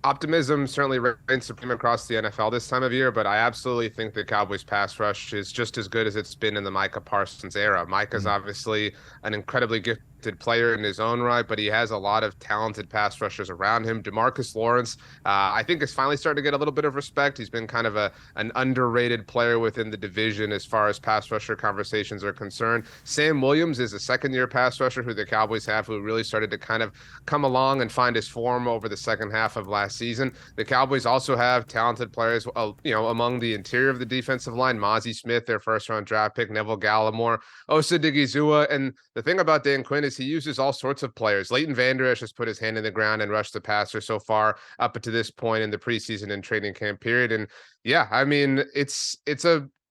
H: Optimism certainly reigns supreme across the NFL this time of year, but I absolutely think the Cowboys pass rush is just as good as it's been in the Micah Parsons era. Micah's obviously an incredibly gifted player in his own right, but he has a lot of talented pass rushers around him. DeMarcus Lawrence, I think, is finally starting to get a little bit of respect. He's been kind of an underrated player within the division as far as pass rusher conversations are concerned. Sam Williams is a second-year pass rusher who the Cowboys have, who really started to kind of come along and find his form over the second half of last season. The Cowboys also have talented players, among the interior of the defensive line. Mozzie Smith, their first-round draft pick, Neville Gallimore, Osa Digizua, and the thing about Dan Quinn is is he uses all sorts of players. Leighton Vander Esch has put his hand in the ground and rushed the passer so far up to this point in the preseason and training camp period. And yeah, I mean,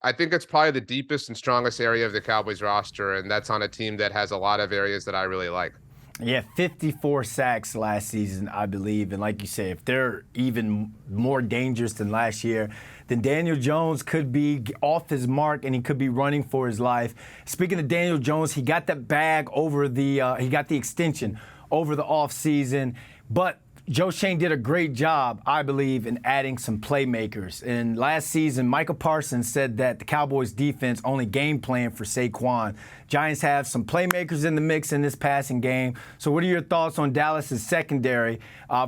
H: I think it's probably the deepest and strongest area of the Cowboys roster, and that's on a team that has a lot of areas that I really like.
A: Yeah, 54 sacks last season, I believe. And like you say, if they're even more dangerous than last year, then Daniel Jones could be off his mark and he could be running for his life. Speaking of Daniel Jones, he got that bag over he got the extension over the offseason. But Joe Schoen did a great job, I believe, in adding some playmakers. And last season, Micah Parsons said that the Cowboys defense only game plan for Saquon. Giants have some playmakers in the mix in this passing game. So what are your thoughts on Dallas's secondary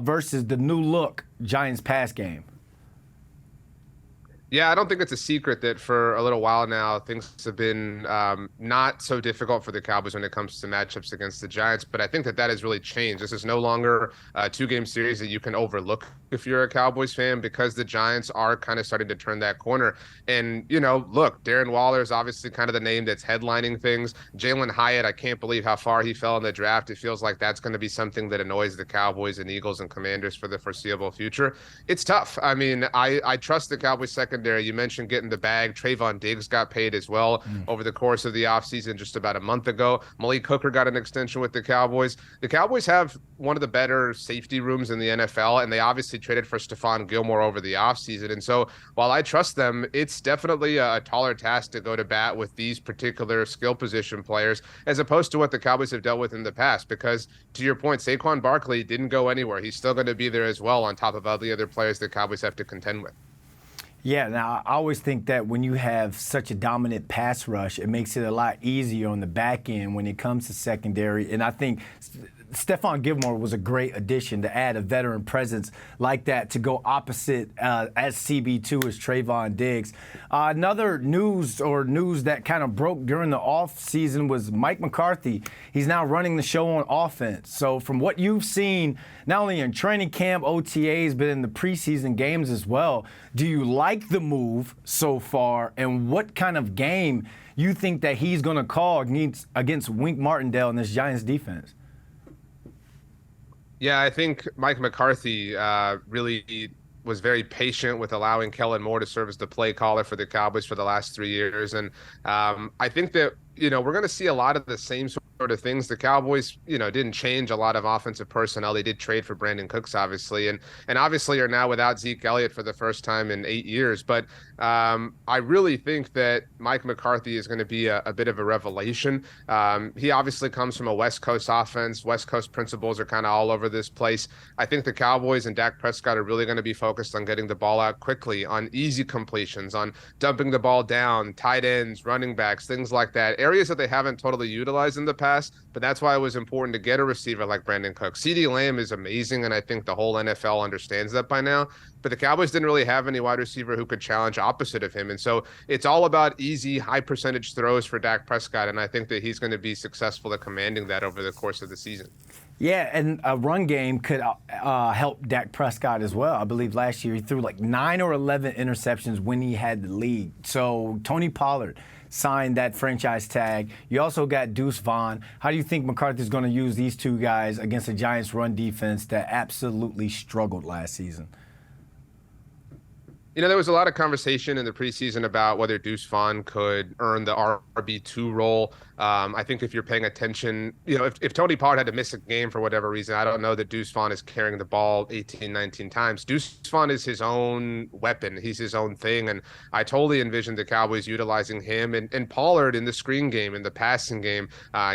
A: versus the new look Giants pass game?
H: Yeah, I don't think it's a secret that for a little while now, things have been not so difficult for the Cowboys when it comes to matchups against the Giants. But I think that has really changed. This is no longer a 2-game series that you can overlook if you're a Cowboys fan, because the Giants are kind of starting to turn that corner. And, look, Darren Waller is obviously kind of the name that's headlining things. Jalen Hyatt, I can't believe how far he fell in the draft. It feels like that's going to be something that annoys the Cowboys and Eagles and Commanders for the foreseeable future. It's tough. I mean, I trust the Cowboys secondary. You mentioned getting the bag. Trayvon Diggs got paid as well over the course of the offseason just about a month ago. Malik Hooker got an extension with the Cowboys. The Cowboys have one of the better safety rooms in the NFL, and they obviously traded for Stephon Gilmore over the offseason. And so while I trust them, it's definitely a taller task to go to bat with these particular skill position players as opposed to what the Cowboys have dealt with in the past. Because to your point, Saquon Barkley didn't go anywhere. He's still going to be there as well on top of all the other players the Cowboys have to contend with.
A: Yeah, now I always think that when you have such a dominant pass rush, it makes it a lot easier on the back end when it comes to secondary. And I think Stephon Gilmore was a great addition to add a veteran presence like that to go opposite as CB2 as Trayvon Diggs. Another news that kind of broke during the offseason was Mike McCarthy. He's now running the show on offense. So from what you've seen, not only in training camp, OTAs, but in the preseason games as well, do you like the move so far? And what kind of game you think that he's going to call against Wink Martindale and this Giants defense?
H: Yeah, I think Mike McCarthy really was very patient with allowing Kellen Moore to serve as the play caller for the Cowboys for the last 3 years. And I think that, we're going to see a lot of the same sort of things. The Cowboys, didn't change a lot of offensive personnel. They did trade for Brandon Cooks, obviously, and obviously are now without Zeke Elliott for the first time in 8 years. But I really think that Mike McCarthy is going to be a bit of a revelation. He obviously comes from a West Coast offense. West Coast principles are kind of all over this place. I think the Cowboys and Dak Prescott are really going to be focused on getting the ball out quickly, on easy completions, on dumping the ball down, tight ends, running backs, things like that. Areas that they haven't totally utilized in the past, but that's why it was important to get a receiver like Brandon Cooks. CeeDee Lamb is amazing, and I think the whole NFL understands that by now. But the Cowboys didn't really have any wide receiver who could challenge opposite of him. And so it's all about easy, high-percentage throws for Dak Prescott, and I think that he's going to be successful at commanding that over the course of the season.
A: Yeah, and a run game could help Dak Prescott as well. I believe last year he threw like 9 or 11 interceptions when he had the lead. So Tony Pollard signed that franchise tag. You also got Deuce Vaughn. How do you think McCarthy's going to use these two guys against the Giants' run defense that absolutely struggled last season?
H: There was a lot of conversation in the preseason about whether Deuce Vaughn could earn the RB2 role. I think if you're paying attention, if Tony Pollard had to miss a game for whatever reason, I don't know that Deuce Vaughn is carrying the ball 18, 19 times. Deuce Vaughn is his own weapon. He's his own thing. And I totally envisioned the Cowboys utilizing him and Pollard in the screen game, in the passing game,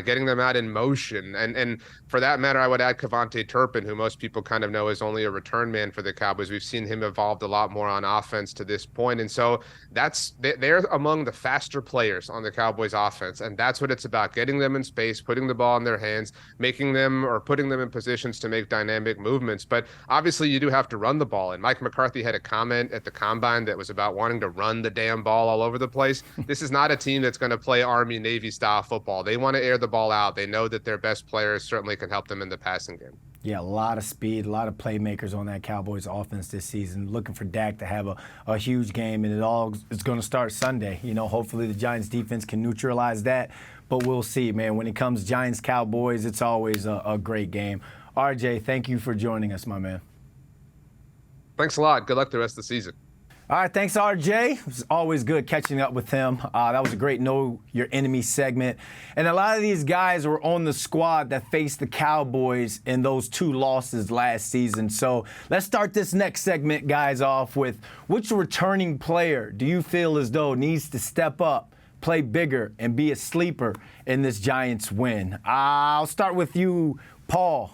H: getting them out in motion. And for that matter, I would add Kevontae Turpin, who most people kind of know is only a return man for the Cowboys. We've seen him evolved a lot more on offense to this point. And so they're among the faster players on the Cowboys offense. And that's what it's about, getting them in space, putting the ball in their hands, making them or putting them in positions to make dynamic movements. But obviously you do have to run the ball. And Mike McCarthy had a comment at the combine that was about wanting to run the damn ball all over the place. This is not a team that's going to play Army-Navy style football. They want to air the ball out. They know that their best players certainly can help them in the passing game.
A: Yeah, a lot of speed, a lot of playmakers on that Cowboys offense this season. Looking for Dak to have a huge game, and it all is going to start Sunday. Hopefully the Giants defense can neutralize that, but we'll see, man. When it comes Giants-Cowboys, it's always a great game. RJ, thank you for joining us, my man.
H: Thanks a lot. Good luck the rest of the season.
A: All right, thanks, RJ. It was always good catching up with him. That was a great Know Your Enemy segment. And a lot of these guys were on the squad that faced the Cowboys in those 2 losses last season. So let's start this next segment, guys, off with which returning player do you feel as though needs to step up, play bigger, and be a sleeper in this Giants win? I'll start with you, Paul.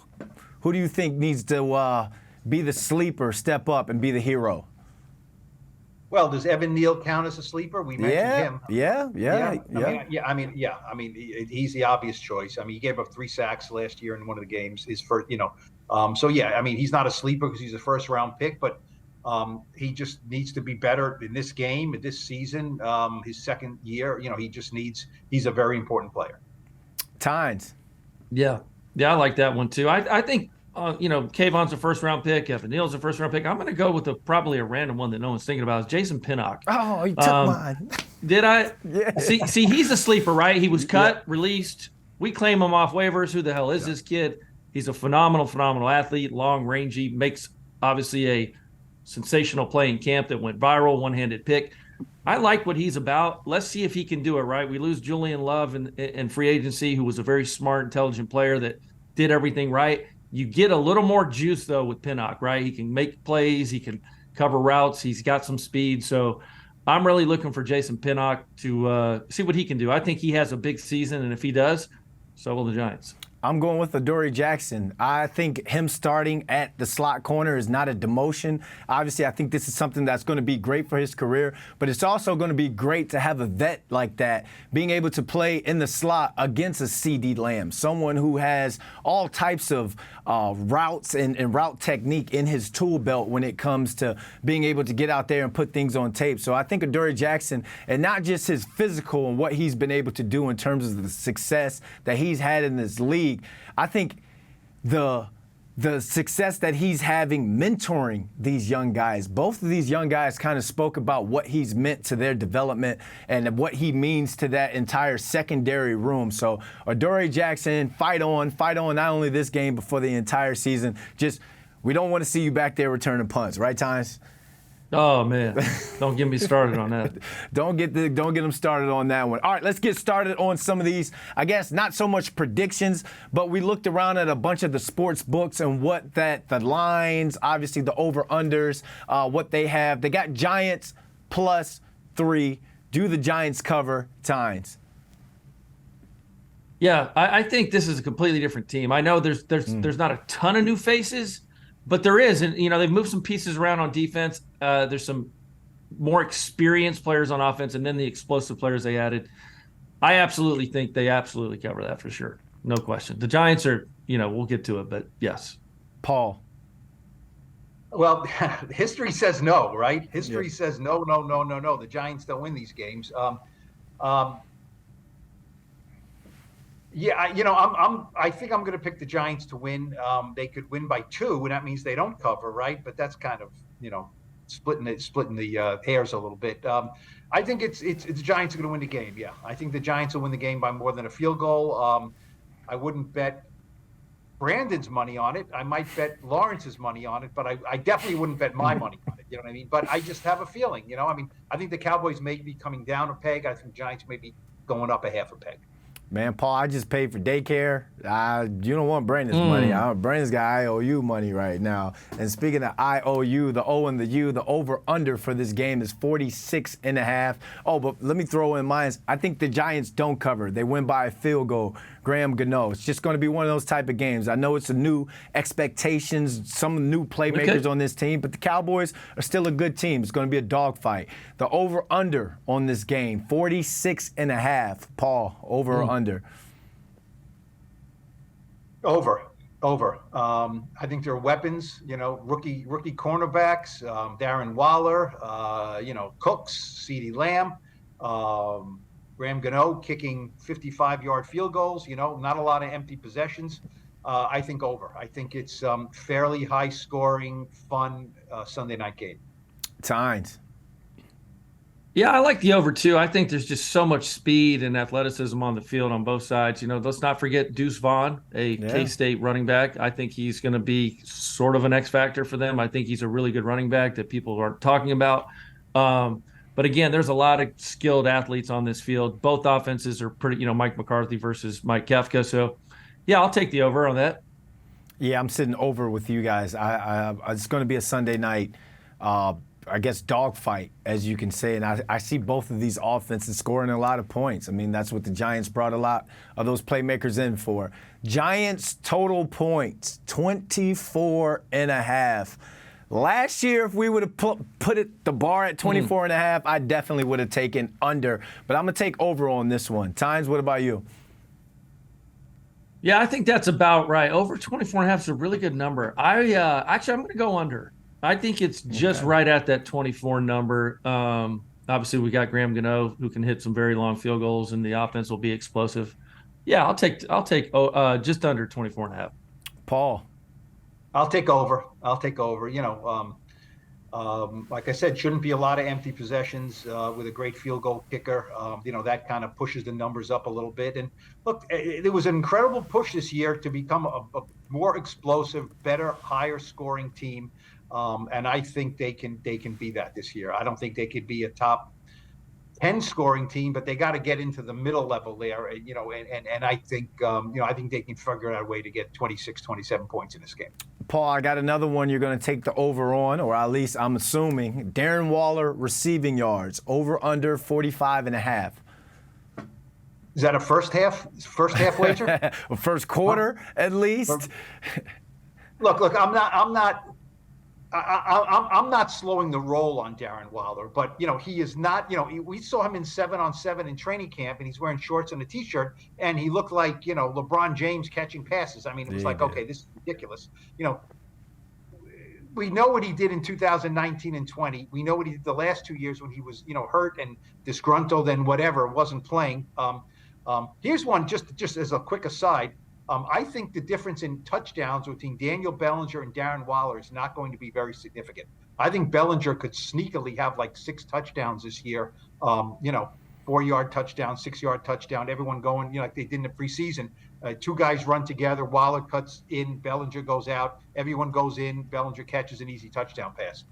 A: Who do you think needs to be the sleeper, step up, and be the hero?
B: Well, does Evan Neal count as a sleeper? We mentioned him.
A: Yeah.
B: I mean, he's the obvious choice. I mean, he gave up 3 sacks last year in one of the games. His first, so yeah. I mean, he's not a sleeper because he's a first-round pick, but he just needs to be better in this game, in this season. His second year, he's a very important player.
A: Tynes.
C: Yeah, I like that one too. I think. Kayvon's a first-round pick. Evan Neal's a first-round pick. I'm going to go with probably a random one that no one's thinking about. Is Jason Pinnock.
A: Oh, you took mine.
C: Did I?
A: Yeah.
C: See, he's a sleeper, right? He was cut, released. We claim him off waivers. Who the hell is this kid? He's a phenomenal athlete, long, rangy, makes obviously a sensational play in camp that went viral, one-handed pick. I like what he's about. Let's see if he can do it, right? We lose Julian Love in free agency, who was a very smart, intelligent player that did everything right. You get a little more juice, though, with Pinnock, right? He can make plays. He can cover routes. He's got some speed. So I'm really looking for Jason Pinnock to see what he can do. I think he has a big season, and if he does, so will the Giants.
A: I'm going with Adoree Jackson. I think him starting at the slot corner is not a demotion. Obviously, I think this is something that's going to be great for his career, but it's also going to be great to have a vet like that being able to play in the slot against a CeeDee Lamb, someone who has all types of routes and route technique in his tool belt when it comes to being able to get out there and put things on tape. So I think Adoree Jackson, and not just his physical and what he's been able to do in terms of the success that he's had in this league, I think the success that he's having mentoring these young guys, both of these young guys kind of spoke about what he's meant to their development and what he means to that entire secondary room. So Adoree Jackson, fight on not only this game, but for the entire season. Just, we don't want to see you back there returning punts, right, Tynes?
C: Oh, man. Don't get me started on that.
A: Don't get them started on that one. All right, let's get started on some of these, I guess, not so much predictions, but we looked around at a bunch of the sports books and what the lines, obviously the over-unders, what they have. They got Giants +3. Do the Giants cover, Tynes?
C: Yeah, I think this is a completely different team. I know there's not a ton of new faces, but there is, and they've moved some pieces around on defense. There's some more experienced players on offense, and then the explosive players they added. I absolutely think they absolutely cover that for sure, no question. The Giants are, we'll get to it, but yes.
A: Paul.
B: Well, history says no, right? History says no. The Giants don't win these games. Yeah, I think I'm going to pick the Giants to win. They could win by 2, and that means they don't cover, right? But that's kind of, splitting the hairs a little bit. I think it's the Giants are going to win the game. Yeah, I think the Giants will win the game by more than a field goal. I wouldn't bet Brandon's money on it. I might bet Lawrence's money on it, but I definitely wouldn't bet my money on it. You know what I mean? But I just have a feeling. I think the Cowboys may be coming down a peg. I think the Giants may be going up a half a peg.
A: Man, Paul, I just paid for daycare. You don't want Brandon's money. Brandon's got IOU money right now. And speaking of IOU, the O and the U, the over-under for this game is 46.5. Oh, but let me throw in mine. I think the Giants don't cover. They win by a field goal. Graham Gano. It's just going to be one of those type of games. I know it's a new expectations, some new playmakers on this team, but the Cowboys are still a good team. It's going to be a dogfight. The over-under on this game, 46.5. Paul, over or under?
B: Over. I think there are weapons, rookie cornerbacks, Darren Waller, Cooks, CeeDee Lamb, Graham Gano kicking 55-yard field goals, not a lot of empty possessions. I think over. I think it's fairly high scoring, fun Sunday night game.
A: Tynes.
C: Yeah, I like the over too. I think there's just so much speed and athleticism on the field on both sides. Let's not forget Deuce Vaughn, a K-State running back. I think he's going to be sort of an X factor for them. I think he's a really good running back that people aren't talking about. But again, there's a lot of skilled athletes on this field. Both offenses are pretty, Mike McCarthy versus Mike Kafka. So, yeah, I'll take the over on that.
A: Yeah, I'm sitting over with you guys. It's going to be a Sunday night, I guess, dogfight, as you can say. And I see both of these offenses scoring a lot of points. I mean, that's what the Giants brought a lot of those playmakers in for. Giants total points, 24.5. Last year, if we would have put the bar at 24.5, I definitely would have taken under. But I'm going to take over on this one. Tynes, what about you?
C: Yeah, I think that's about right. Over 24.5 is a really good number. I'm going to go under. I think it's just right at that 24 number. Obviously, we got Graham Gano, who can hit some very long field goals, and the offense will be explosive. Yeah, I'll take just under 24.5.
A: Paul.
B: I'll take over. Like I said, shouldn't be a lot of empty possessions with a great field goal kicker. That kind of pushes the numbers up a little bit. And look, it was an incredible push this year to become a more explosive, better, higher scoring team. And I think they can be that this year. I don't think they could be a top 10 scoring team, but they got to get into the middle level there, and I think I think they can figure out a way to get 26, 27 points in this game.
A: Paul, I got another one you're going to take the over on, or at least I'm assuming. Darren Waller receiving yards, over under 45.5.
B: Is that a first half wager?
A: First quarter, at least.
B: Look, I'm not slowing the roll on Darren Waller, but he is not. We saw him in 7-on-7 in training camp, and he's wearing shorts and a t-shirt, and he looked like LeBron James catching passes. I mean, it was okay, this is ridiculous. We know what he did in 2019 and 20. We know what he did the last 2 years when he was hurt and disgruntled and whatever, wasn't playing. Here's one just as a quick aside. I think the difference in touchdowns between Daniel Bellinger and Darren Waller is not going to be very significant. I think Bellinger could sneakily have like 6 touchdowns this year, 4-yard touchdown, 6-yard touchdown, everyone going, like they did in the preseason. 2 guys run together, Waller cuts in, Bellinger goes out, everyone goes in, Bellinger catches an easy touchdown pass.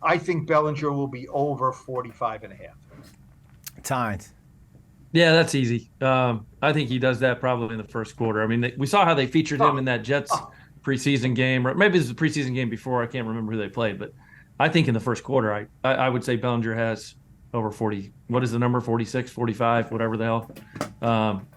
B: I think Bellinger will be over 45.5.
A: Tynes.
C: Yeah, that's easy. I think he does that probably in the first quarter. I mean, we saw how they featured him in that Jets preseason game, or maybe it was the preseason game before. I can't remember who they played, but I think in the first quarter, I would say Bellinger has over 40. What is the number? 46, 45, whatever the hell.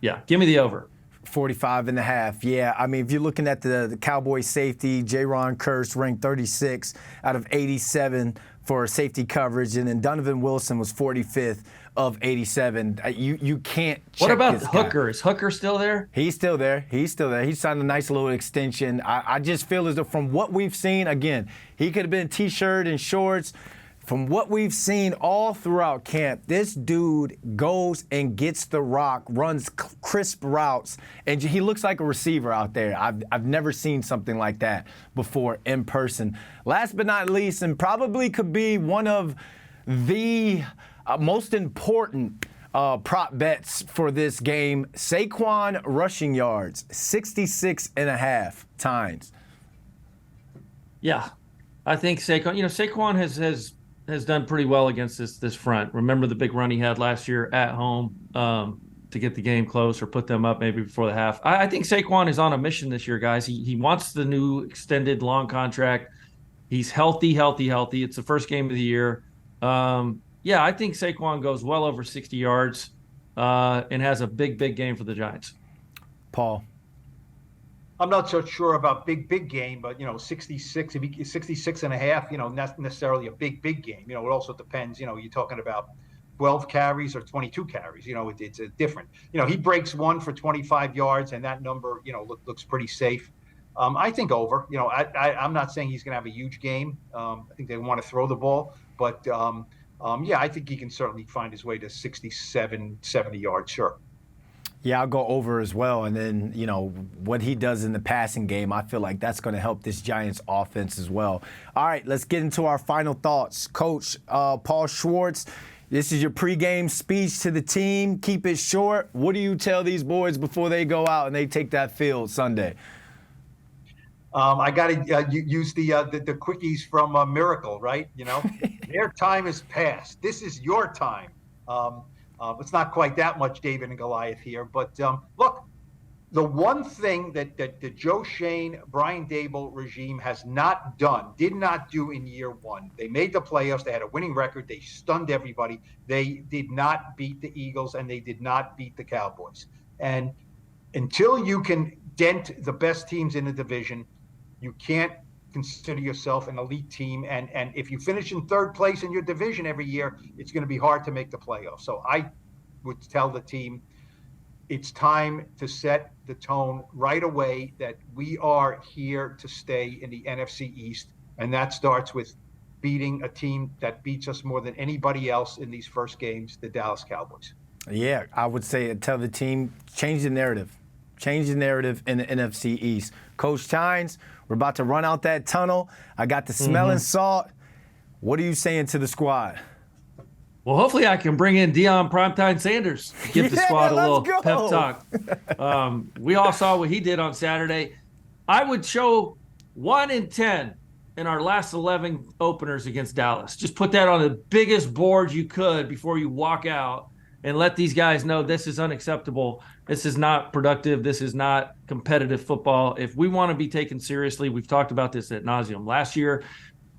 C: Yeah, give me the over.
A: 45.5. Yeah, I mean, if you're looking at the Cowboys safety, Jaron Kearse ranked 36 out of 87 for safety coverage, and then Donovan Wilson was 45th of 87. You can't check
C: What about
A: this guy.
C: Hooker? Is Hooker still there?
A: He's still there. He signed a nice little extension. I just feel as though from what we've seen, again, he could have been T-shirt and shorts. From what we've seen all throughout camp, this dude goes and gets the rock, runs crisp routes, and he looks like a receiver out there. I've never seen something like that before in person. Last but not least, and probably could be one of the most important prop bets for this game, Saquon rushing yards, 66.5 times.
C: Yeah, I think Saquon. Saquon has done pretty well against this front. Remember the big run he had last year at home to get the game close or put them up maybe before the half. I think Saquon is on a mission this year, guys. He wants the new extended long contract. He's healthy. It's the first game of the year. Yeah, I think Saquon goes well over 60 yards and has a big game for the Giants.
A: Paul.
B: I'm not so sure about big game, but 66, 66.5, not necessarily a big game. It also depends. You're talking about 12 carries or 22 carries. It's different. He breaks one for 25 yards, and that number, looks pretty safe. I think over. I'm not saying he's going to have a huge game. I think they want to throw the ball, but yeah, I think he can certainly find his way to 67, 70 yards. Sure.
A: Yeah, I'll go over as well. And then, what he does in the passing game, I feel like that's going to help this Giants offense as well. All right, let's get into our final thoughts. Coach Paul Schwartz, this is your pregame speech to the team. Keep it short. What do you tell these boys before they go out and they take that field Sunday?
B: I got to use the quickies from Miracle, right? Their time is past. This is your time. It's not quite that much David and Goliath here, but look, the one thing that the Joe Schoen, Brian Dable regime did not do in year one. They made the playoffs. They had a winning record. They stunned everybody. They did not beat the Eagles, and they did not beat the Cowboys. And until you can dent the best teams in the division, you can't consider yourself an elite team. And if you finish in third place in your division every year, it's going to be hard to make the playoffs. So I would tell the team, it's time to set the tone right away that we are here to stay in the NFC East. And that starts with beating a team that beats us more than anybody else in these first games, the Dallas Cowboys.
A: Yeah, I would say tell the team, change the narrative. Change the narrative in the NFC East. Coach Tynes, we're about to run out that tunnel. I got the smelling salt. What are you saying to the squad?
C: Well, hopefully I can bring in Deion Primetime Sanders, give the squad a little pep talk. We all saw what he did on Saturday. I would show 1-10 in our last 11 openers against Dallas. Just put that on the biggest board you could before you walk out and let these guys know this is unacceptable. This is not productive. This is not competitive football. If we want to be taken seriously, we've talked about this ad nauseum. Last year,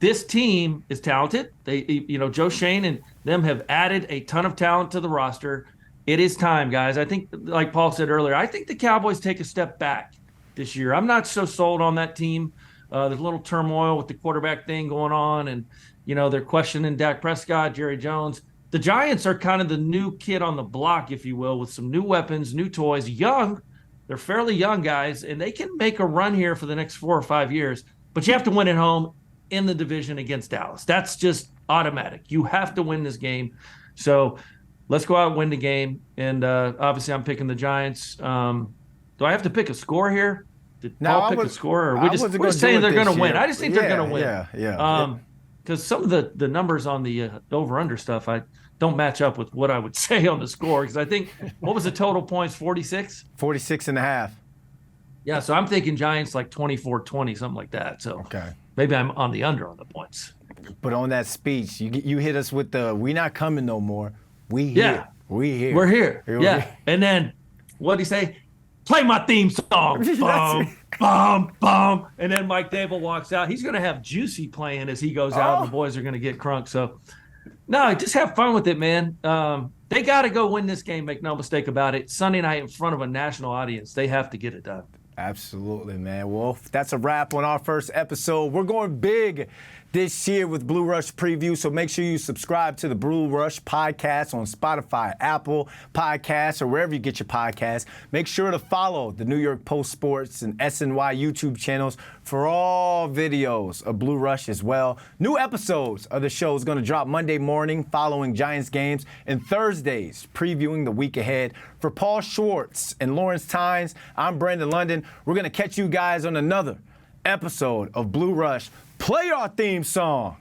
C: this team is talented. Joe Schoen and them have added a ton of talent to the roster. It is time, guys. I think, like Paul said earlier, I think the Cowboys take a step back this year. I'm not so sold on that team. There's a little turmoil with the quarterback thing going on, and, they're questioning Dak Prescott, Jerry Jones. The Giants are kind of the new kid on the block, if you will, with some new weapons, new toys, young. They're fairly young guys, and they can make a run here for the next 4 or 5 years. But you have to win at home in the division against Dallas. That's just automatic. You have to win this game. So let's go out and win the game. And obviously I'm picking the Giants. Do I have to pick a score here? Did Paul pick a score? Or we're just saying they're going to win. I just think they're going to win.
A: Yeah.
C: Because some of the numbers on the over-under stuff, I don't match up with what I would say on the score. Because I think, what was the total points, 46?
A: 46 and a half.
C: Yeah, so I'm thinking Giants like 24-20, something like that. So maybe I'm on the under on the points.
A: But on that speech, you hit us with the, we not coming no more. We here.
C: Yeah.
A: We here.
C: We're here. Yeah. And then, what did he say? Play my theme song. Bum, bum, bum. And then Mike Dable walks out. He's going to have Juicy playing as he goes out, and the boys are going to get crunk. So, no, just have fun with it, man. They got to go win this game, make no mistake about it. Sunday night in front of a national audience. They have to get it done.
A: Absolutely, man. Well, that's a wrap on our first episode. We're going big this year with Blue Rush Preview, so make sure you subscribe to the Blue Rush podcast on Spotify, Apple Podcasts, or wherever you get your podcasts. Make sure to follow the New York Post Sports and SNY YouTube channels for all videos of Blue Rush as well. New episodes of the show is going to drop Monday morning following Giants games and Thursdays previewing the week ahead. For Paul Schwartz and Lawrence Tynes, I'm Brandon London. We're going to catch you guys on another episode of Blue Rush. Play our theme song.